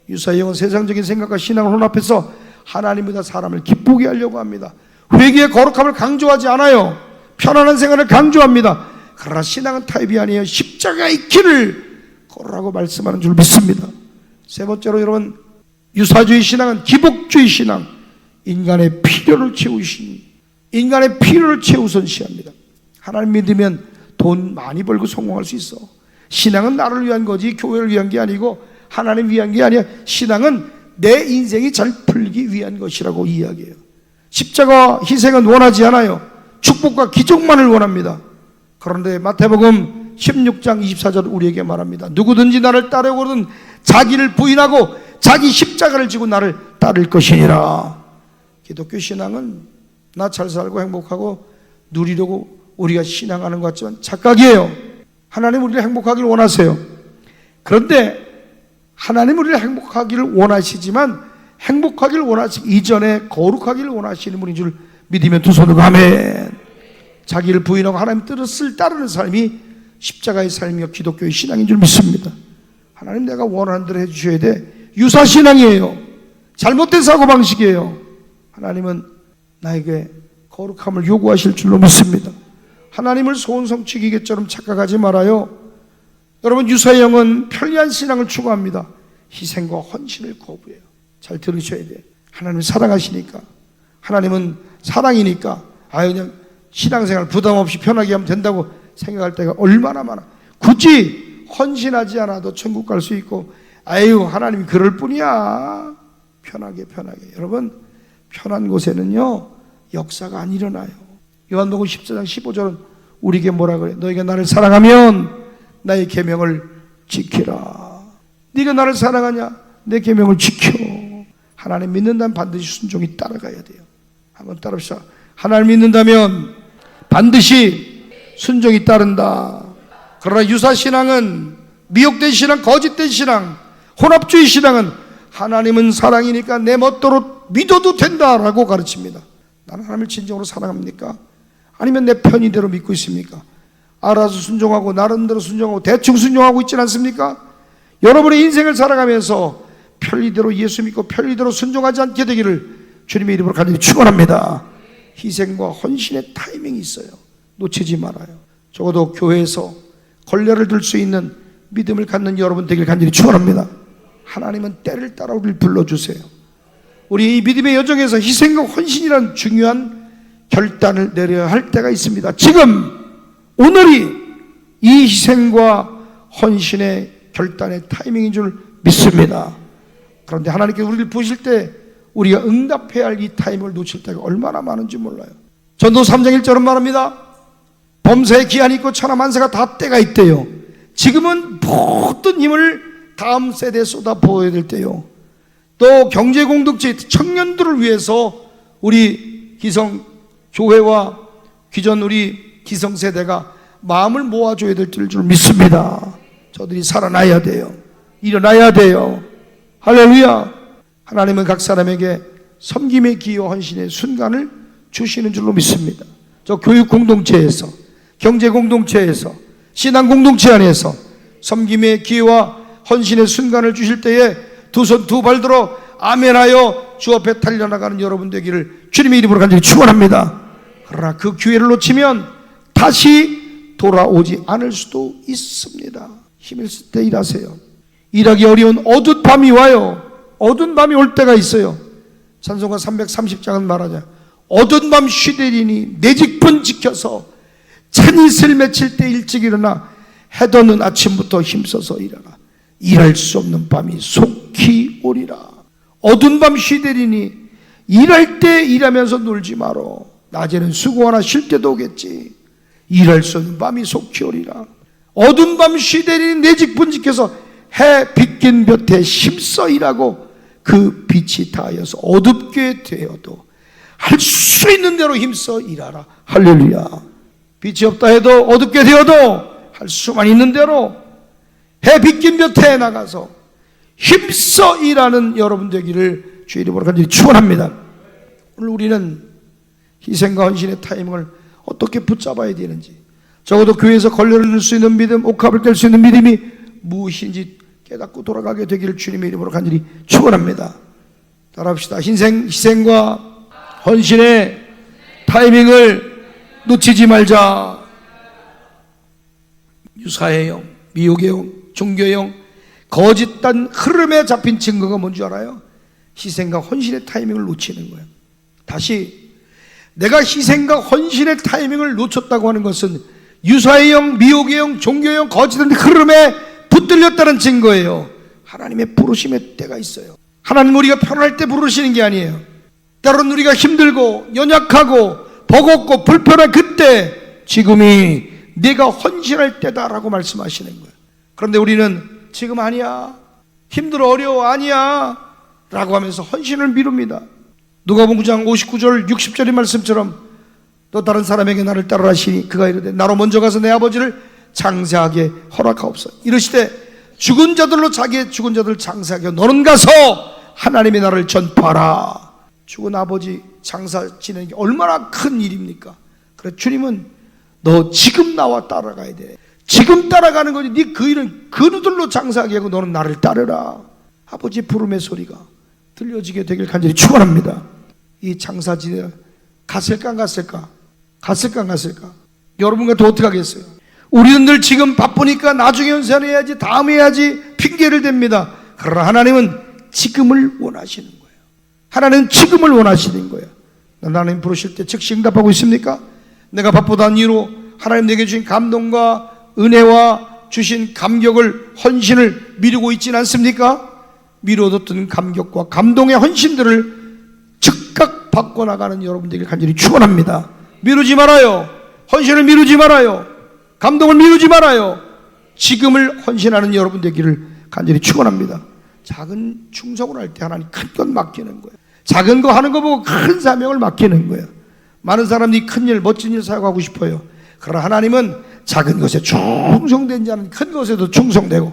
유사의 영은 세상적인 생각과 신앙을 혼합해서 하나님보다 사람을 기쁘게 하려고 합니다. 회개의 거룩함을 강조하지 않아요. 편안한 생활을 강조합니다. 그러나 신앙은 타입이 아니에요. 십자가의 길을 걸으라고 말씀하는 줄 믿습니다. 세 번째로 여러분, 유사주의 신앙은 기복주의 신앙. 인간의 필요를 최우선시합니다. 하나님 믿으면 돈 많이 벌고 성공할 수 있어. 신앙은 나를 위한 거지 교회를 위한 게 아니고 하나님 위한 게 아니야. 신앙은 내 인생이 잘 풀리기 위한 것이라고 이야기해요. 십자가 희생은 원하지 않아요. 축복과 기적만을 원합니다. 그런데 마태복음 16장 24절 우리에게 말합니다. 누구든지 나를 따르고는 자기를 부인하고 자기 십자가를 지고 나를 따를 것이니라. 기독교 신앙은 나 잘 살고 행복하고 누리려고 우리가 신앙하는 것 같지만 착각이에요. 하나님 우리를 행복하기를 원하세요. 그런데 하나님 우리를 행복하기를 원하시지만 행복하기를 원하시기 이전에 거룩하기를 원하시는 분인 줄 믿으면 두 손으로 아멘. 자기를 부인하고 하나님 뜻을 따르는 삶이 십자가의 삶이요 기독교의 신앙인 줄 믿습니다. 하나님 내가 원하는 대로 해주셔야 돼. 유사신앙이에요. 잘못된 사고방식이에요. 하나님은 나에게 거룩함을 요구하실 줄로 믿습니다. 하나님을 소원성취기계처럼 착각하지 말아요. 여러분, 유사의 영은 편리한 신앙을 추구합니다. 희생과 헌신을 거부해요. 잘 들으셔야 돼. 하나님을 사랑하시니까, 하나님은 사랑이니까 그냥 신앙생활 부담 없이 편하게 하면 된다고 생각할 때가 얼마나 많아. 굳이 헌신하지 않아도 천국 갈 수 있고, 하나님이 그럴 뿐이야. 편하게. 여러분, 편한 곳에는요 역사가 안 일어나요. 요한복음 14장 15절은 우리에게 뭐라 그래? 너희가 나를 사랑하면 나의 계명을 지키라. 네가 나를 사랑하냐? 내 계명을 지켜. 하나님 믿는다면 반드시 순종이 따라가야 돼요. 한번 따라합시다. 하나님 믿는다면 반드시 순종이 따른다. 그러나 유사신앙은, 미혹된 신앙, 거짓된 신앙, 혼합주의 신앙은 하나님은 사랑이니까 내 멋대로 믿어도 된다라고 가르칩니다. 나는 하나님을 진정으로 사랑합니까? 아니면 내 편의대로 믿고 있습니까? 알아서 순종하고 나름대로 순종하고 대충 순종하고 있지 않습니까? 여러분의 인생을 살아가면서 편리대로 예수 믿고 편리대로 순종하지 않게 되기를 주님의 이름으로 간절히 축원합니다. 희생과 헌신의 타이밍이 있어요. 놓치지 말아요. 적어도 교회에서 걸레를 들 수 있는 믿음을 갖는 여러분 되길 간절히 축원합니다. 하나님은 때를 따라 우리를 불러주세요. 우리 이 믿음의 여정에서 희생과 헌신이라는 중요한 결단을 내려야 할 때가 있습니다. 지금 오늘이 이 희생과 헌신의 결단의 타이밍인 줄 믿습니다. 그런데 하나님께서 우리를 부르실 때 우리가 응답해야 할 이 타이밍을 놓칠 때가 얼마나 많은지 몰라요. 전도 3장 1절은 말합니다. 범사에 기한이 있고 천하 만세가 다 때가 있대요. 지금은 모든 힘을 다음 세대에 쏟아 부어야 될 때요. 또 경제공동체 청년들을 위해서 우리 기성교회와 기존 우리 기성세대가 마음을 모아줘야 될 줄 믿습니다. 저들이 살아나야 돼요. 일어나야 돼요. 할렐루야. 하나님은 각 사람에게 섬김의 기여 헌신의 순간을 주시는 줄로 믿습니다. 저 교육공동체에서, 경제공동체에서, 신앙공동체 안에서 섬김의 기여와 헌신의 순간을 주실 때에 두 손 두 발 들어 아멘하여 주 앞에 달려나가는 여러분 되기를 주님의 이름으로 간절히 축원합니다. 그러나 그 기회를 놓치면 다시 돌아오지 않을 수도 있습니다. 힘을 쓸 때 일하세요. 일하기 어려운 어두운 밤이 와요. 어두운 밤이 올 때가 있어요. 찬송가 330장은 말하자. 어두운 밤 쉬되리니 내 직분 지켜서 찬이슬 맺힐 때 일찍 일어나 해 돋는 아침부터 힘써서 일하라. 일할 수 없는 밤이 속히 오리라. 어두운 밤 쉬되리니 일할 때 일하면서 놀지 마라. 낮에는 수고하나 쉴 때도 오겠지. 일할 수 없는 밤이 속히 오리라. 어두운 밤 쉬되리니 내 직분 지켜서 해 비낀 볕에 힘써 일하고 그 빛이 닿아서 어둡게 되어도 할 수 있는 대로 힘써 일하라. 할렐루야. 빛이 없다 해도 어둡게 되어도 할 수만 있는 대로 해 비낀 볕에 나가서 힘써 일하는 여러분 되기를 주의 이름으로 간절히 축원합니다. 오늘 우리는 희생과 헌신의 타이밍을 어떻게 붙잡아야 되는지, 적어도 교회에서 걸레를 들 수 있는 믿음, 옥합을 뗄 수 있는 믿음이 무엇인지 깨닫고 돌아가게 되기를 주님의 이름으로 간절히 축원합니다. 따라합시다. 희생과 헌신의 타이밍을 놓치지 말자. 유사의 영, 미혹의 영, 종교의 영, 거짓된 흐름에 잡힌 증거가 뭔지 알아요? 희생과 헌신의 타이밍을 놓치는 거예요. 다시, 내가 희생과 헌신의 타이밍을 놓쳤다고 하는 것은 유사의 영, 미혹의 영, 종교의 영, 거짓된 흐름에 붙들렸다는 증거예요. 하나님의 부르심의 때가 있어요. 하나님 우리가 편할 때 부르시는 게 아니에요. 때로는 우리가 힘들고 연약하고 버겁고 불편한 그때, 지금이 네가 헌신할 때다라고 말씀하시는 거예요. 그런데 우리는 지금 아니야, 힘들어, 어려워, 아니야 라고 하면서 헌신을 미룹니다. 누가복음 9장 59절 60절의 말씀처럼 또 다른 사람에게 나를 따르라 하시니 그가 이르되 나로 먼저 가서 내 아버지를 장사하게 허락하옵소서. 이르시되 죽은 자들로 자기의 죽은 자들을 장사하게 너는 가서 하나님의 나라를 전파하라. 죽은 아버지 장사 지내는 게 얼마나 큰 일입니까? 그래, 주님은 너 지금 나와 따라가야 돼. 지금 따라가는 거지. 네 그 일은 그누들로 장사하게 하고 너는 나를 따르라. 아버지의 부름의 소리가 들려지게 되길 간절히 축원합니다. 이 장사지에 갔을까 안 갔을까? 갔을까 안 갔을까? 여러분 같으면 어떻게 하겠어요? 우리는 늘 지금 바쁘니까 나중에 연세해야지, 다음에 해야지 핑계를 댑니다. 그러나 하나님은 지금을 원하시는 거예요. 하나님은 지금을 원하시는 거예요. 하나님 부르실 때 즉시 응답하고 있습니까? 내가 바쁘다는 이유로 하나님 내게 주신 감동과 은혜와 주신 감격을, 헌신을 미루고 있지는 않습니까? 미뤄뒀던 감격과 감동의 헌신들을 즉각 바꿔나가는 여러분 되길 간절히 축원합니다. 미루지 말아요. 헌신을 미루지 말아요. 감동을 미루지 말아요. 지금을 헌신하는 여러분 되기를 간절히 축원합니다. 작은 충성을 할 때 하나님 큰 것 맡기는 거예요. 작은 거 하는 거 보고 큰 사명을 맡기는 거예요. 많은 사람들이 큰 일, 멋진 일 사역하고 싶어요. 그러나 하나님은 작은 것에 충성된 자는 큰 것에도 충성되고,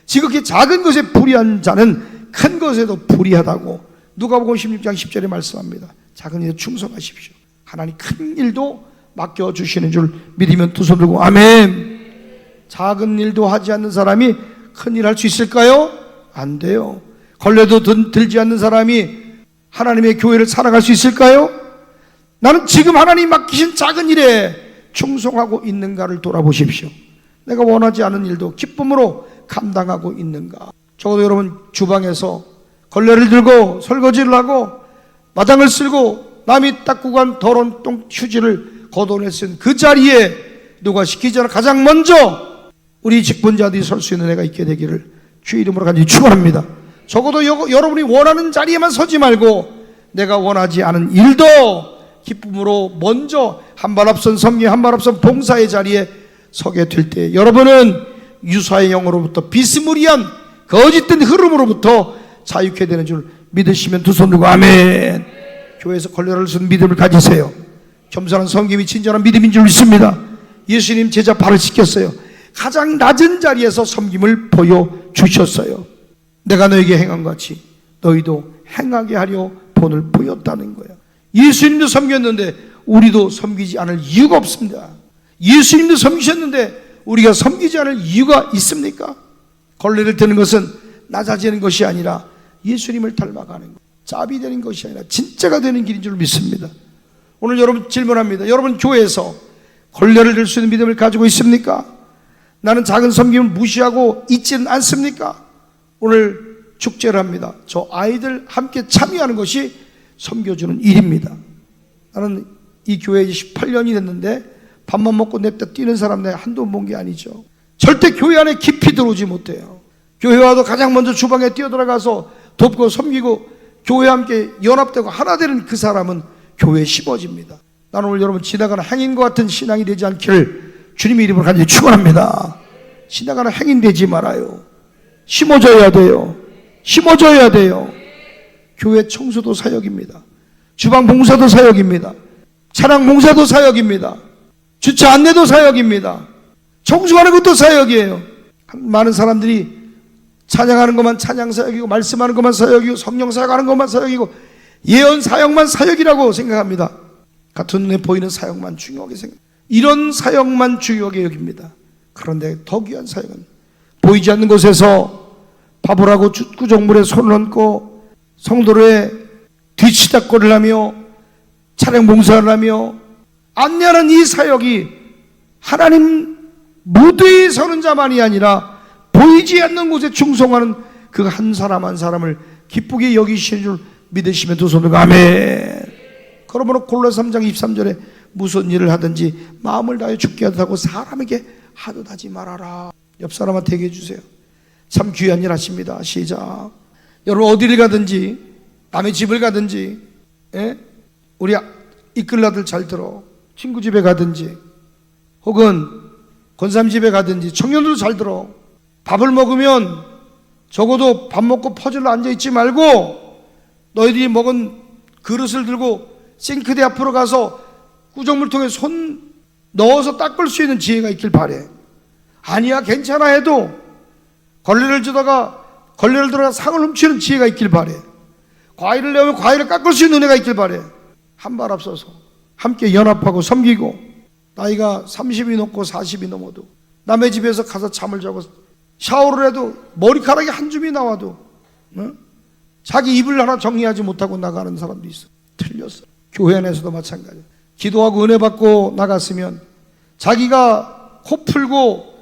지극히 작은 것에 불의한 자는 큰 것에도 불의하다고 누가복음 16장 10절에 말씀합니다. 작은 일에 충성하십시오. 하나님 큰 일도 맡겨주시는 줄 믿으면 두 손 들고 아멘. 작은 일도 하지 않는 사람이 큰 일 할 수 있을까요? 안 돼요. 걸레도 들지 않는 사람이 하나님의 교회를 살아갈 수 있을까요? 나는 지금 하나님 맡기신 작은 일에 충성하고 있는가를 돌아보십시오. 내가 원하지 않은 일도 기쁨으로 감당하고 있는가? 적어도 여러분 주방에서 걸레를 들고 설거지를 하고 마당을 쓸고 남이 닦고 간 더러운 휴지를 걷어내 쓴 그 자리에 누가 시키지 않아 가장 먼저 우리 직분자들이 설 수 있는 애가 있게 되기를 주의 이름으로 간절히 축원합니다. 적어도 여러분이 원하는 자리에만 서지 말고 내가 원하지 않은 일도 기쁨으로 먼저 한 발 앞선 섬기, 한 발 앞선 봉사의 자리에 서게 될 때 여러분은 유사의 영으로부터 비스무리한 거짓된 흐름으로부터 자유케 되는 줄 믿으시면 두 손 들고 아멘. 교회에서 걸레를 쓴 믿음을 가지세요. 겸손한 섬김이 진정한 믿음인 줄 믿습니다. 예수님 제자 발을 씻겼어요. 가장 낮은 자리에서 섬김을 보여주셨어요. 내가 너에게 행한 것 같이 너희도 행하게 하려 본을 보였다는 거예요. 예수님도 섬겼는데 우리도 섬기지 않을 이유가 없습니다. 예수님도 섬기셨는데 우리가 섬기지 않을 이유가 있습니까? 걸레를 드는 것은 낮아지는 것이 아니라 예수님을 닮아가는 거예요. 짭이 되는 것이 아니라 진짜가 되는 길인 줄 믿습니다. 오늘 여러분 질문합니다. 여러분 교회에서 걸레를 들 수 있는 믿음을 가지고 있습니까? 나는 작은 섬김을 무시하고 있지는 않습니까? 오늘 축제를 합니다. 저 아이들 함께 참여하는 것이 섬겨주는 일입니다. 나는 이 교회에 18년이 됐는데 밥만 먹고 냅다 뛰는 사람 내가 한두 번 본 게 아니죠. 절대 교회 안에 깊이 들어오지 못해요. 교회 와도 가장 먼저 주방에 뛰어들어가서 돕고 섬기고 교회와 함께 연합되고 하나 되는 그 사람은 교회에 심어집니다. 나는 오늘 여러분 지나가는 행인과 같은 신앙이 되지 않기를 주님의 이름으로 간절히 축원합니다. 지나가는 행인 되지 말아요. 심어져야 돼요. 심어져야 돼요. 교회 청소도 사역입니다. 주방 봉사도 사역입니다. 차량 봉사도 사역입니다. 주차 안내도 사역입니다. 청소하는 것도 사역이에요. 많은 사람들이 찬양하는 것만 찬양 사역이고 말씀하는 것만 사역이고 성령 사역하는 것만 사역이고 예언 사역만 사역이라고 생각합니다. 같은 눈에 보이는 사역만 중요하게 생각합니다. 이런 사역만 중요하게 여깁니다. 그런데 더 귀한 사역은 보이지 않는 곳에서 밥을 하고 구정물에 손을 얹고 성도로에 뒤치다거리를 하며 차량 봉사를 하며 안내하는 이 사역이 하나님 무대에 서는 자만이 아니라 보이지 않는 곳에 충성하는 그 한 사람 한 사람을 기쁘게 여기시는 줄 믿으시면 두 손을 아멘. 그러므로 골로새 3장 23절에 무슨 일을 하든지 마음을 다해 죽게 하다고 사람에게 하듯 하지 말아라. 옆 사람한테 얘기해 주세요. 참 귀한 일 하십니다. 시작. 여러분 어디를 가든지 남의 집을 가든지 우리 이끌 아들 잘 들어. 친구 집에 가든지 혹은 권사님 집에 가든지 청년들도 잘 들어. 밥을 먹으면 적어도 밥 먹고 퍼즐로 앉아있지 말고 너희들이 먹은 그릇을 들고 싱크대 앞으로 가서 구정물통에 손 넣어서 닦을 수 있는 지혜가 있길 바래. 아니야 괜찮아 해도 걸레를 들어가 상을 훔치는 지혜가 있길 바래. 과일을 내면 과일을 깎을 수 있는 은혜가 있길 바래. 한 발 앞서서 함께 연합하고 섬기고 나이가 30이 넘고 40이 넘어도 남의 집에서 가서 잠을 자고 샤워를 해도 머리카락이 한 줌이 나와도 자기 입을 하나 정리하지 못하고 나가는 사람도 있어. 틀렸어. 교회 안에서도 마찬가지야. 기도하고 은혜 받고 나갔으면 자기가 코 풀고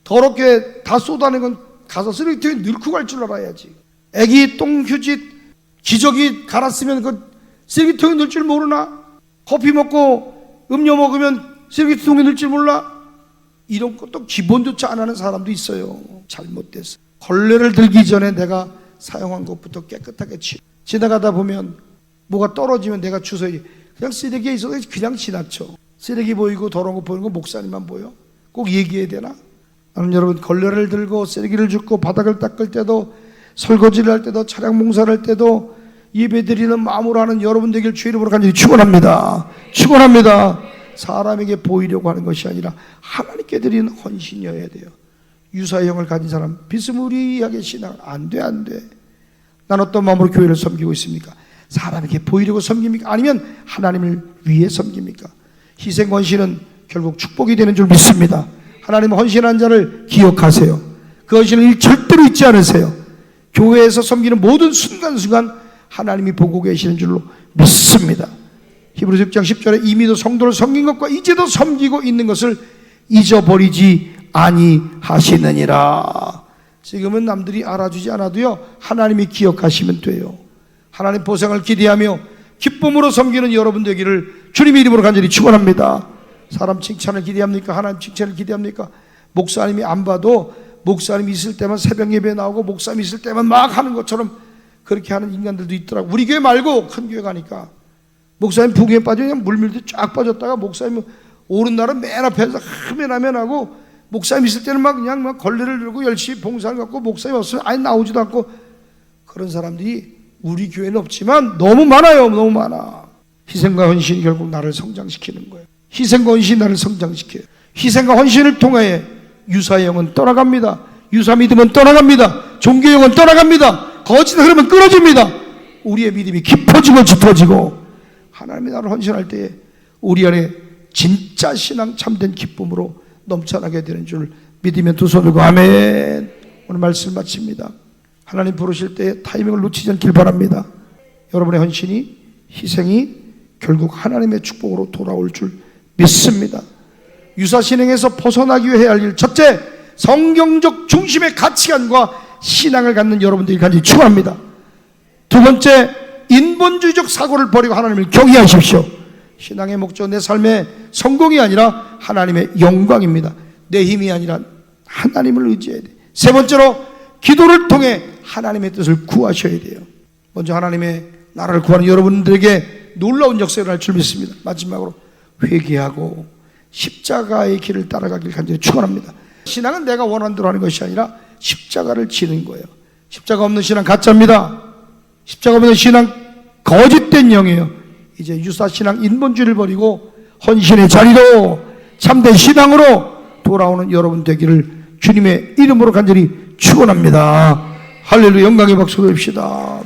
더럽게 다 쏟아낸 건 가서 쓰레기통에 넣고 갈 줄 알아야지. 애기 똥휴지 기저귀 갈았으면 그 쓰레기통에 넣을 줄 모르나? 커피 먹고 음료 먹으면 쓰레기통에 넣을 줄 몰라? 이런 것도 기본조차 안 하는 사람도 있어요. 잘못됐어. 걸레를 들기 전에 내가 사용한 것부터 깨끗하게 지나가다 보면 뭐가 떨어지면 내가 주워야 그냥 쓰레기에 있어도 그냥 지나쳐. 쓰레기 보이고 더러운 거 보이는 거 목사님만 보여? 꼭 얘기해야 되나? 나는 여러분 걸레를 들고 쓰레기를 줍고 바닥을 닦을 때도 설거지를 할 때도 차량 봉사를 할 때도 예배드리는 마음으로 하는 여러분 되길 주의 이름으로 간절히 축원합니다. 축원합니다. 사람에게 보이려고 하는 것이 아니라 하나님께 드리는 헌신이어야 돼요. 유사형을 가진 사람 비스무리하게 신앙 안 돼. 난 어떤 마음으로 교회를 섬기고 있습니까? 사람에게 보이려고 섬깁니까? 아니면 하나님을 위해 섬깁니까? 희생 헌신은 결국 축복이 되는 줄 믿습니다. 하나님 헌신한 자를 기억하세요. 그 헌신을 절대로 잊지 않으세요. 교회에서 섬기는 모든 순간순간 하나님이 보고 계시는 줄로 믿습니다. 히브리서 6장 10절에 이미도 성도를 섬긴 것과 이제도 섬기고 있는 것을 잊어버리지 아니하시느니라. 지금은 남들이 알아주지 않아도요 하나님이 기억하시면 돼요. 하나님 보상을 기대하며 기쁨으로 섬기는 여러분 되기를 주님의 이름으로 간절히 축원합니다. 사람 칭찬을 기대합니까? 하나님 칭찬을 기대합니까? 목사님이 안 봐도 목사님 있을 때만 새벽 예배 나오고 목사님 있을 때만 막 하는 것처럼 그렇게 하는 인간들도 있더라고. 우리 교회 말고 큰 교회 가니까 목사님 부교에 빠지면 물밀듯 쫙 빠졌다가 목사님 오는 날은 맨 앞에서 하면 하고 목사님 있을 때는 막 그냥 막 걸레를 들고 열심히 봉사를 갖고 목사님 없으면 아예 나오지도 않고 그런 사람들이 우리 교회는 없지만 너무 많아요. 너무 많아. 희생과 헌신이 결국 나를 성장시키는 거예요. 희생과 헌신이 나를 성장시켜요. 희생과 헌신을 통해 유사형은 떠나갑니다. 유사 믿음은 떠나갑니다. 종교형은 떠나갑니다. 거짓의 흐름은 끊어집니다. 우리의 믿음이 깊어지고 짙어지고 하나님이 나를 헌신할 때에 우리 안에 진짜 신앙 참된 기쁨으로 넘쳐나게 되는 줄 믿으면 두 손 들고 아멘. 오늘 말씀 마칩니다. 하나님 부르실 때 타이밍을 놓치지 않길 바랍니다. 여러분의 헌신이 희생이 결국 하나님의 축복으로 돌아올 줄 믿습니다. 유사신앙에서 벗어나기 위해 해야 할 일 첫째, 성경적 중심의 가치관과 신앙을 갖는 여러분들이 간절히 축원합니다. 두 번째, 인본주의적 사고를 버리고 하나님을 경외하십시오. 신앙의 목적, 내 삶의 성공이 아니라 하나님의 영광입니다. 내 힘이 아니라 하나님을 의지해야 돼요. 세 번째로, 기도를 통해 하나님의 뜻을 구하셔야 돼요. 먼저 하나님의 나라를 구하는 여러분들에게 놀라운 역사가 일어날 줄 믿습니다. 마지막으로 회개하고 십자가의 길을 따라가길 간절히 축원합니다. 신앙은 내가 원하는 대로 하는 것이 아니라 십자가를 지는 거예요. 십자가 없는 신앙 가짜입니다. 십자가 없는 신앙 거짓된 영이에요. 이제 유사신앙 인본주의를 버리고 헌신의 자리로 참된 신앙으로 돌아오는 여러분 되기를 주님의 이름으로 간절히 축원합니다. 할렐루야. 영광의 박수 드립시다.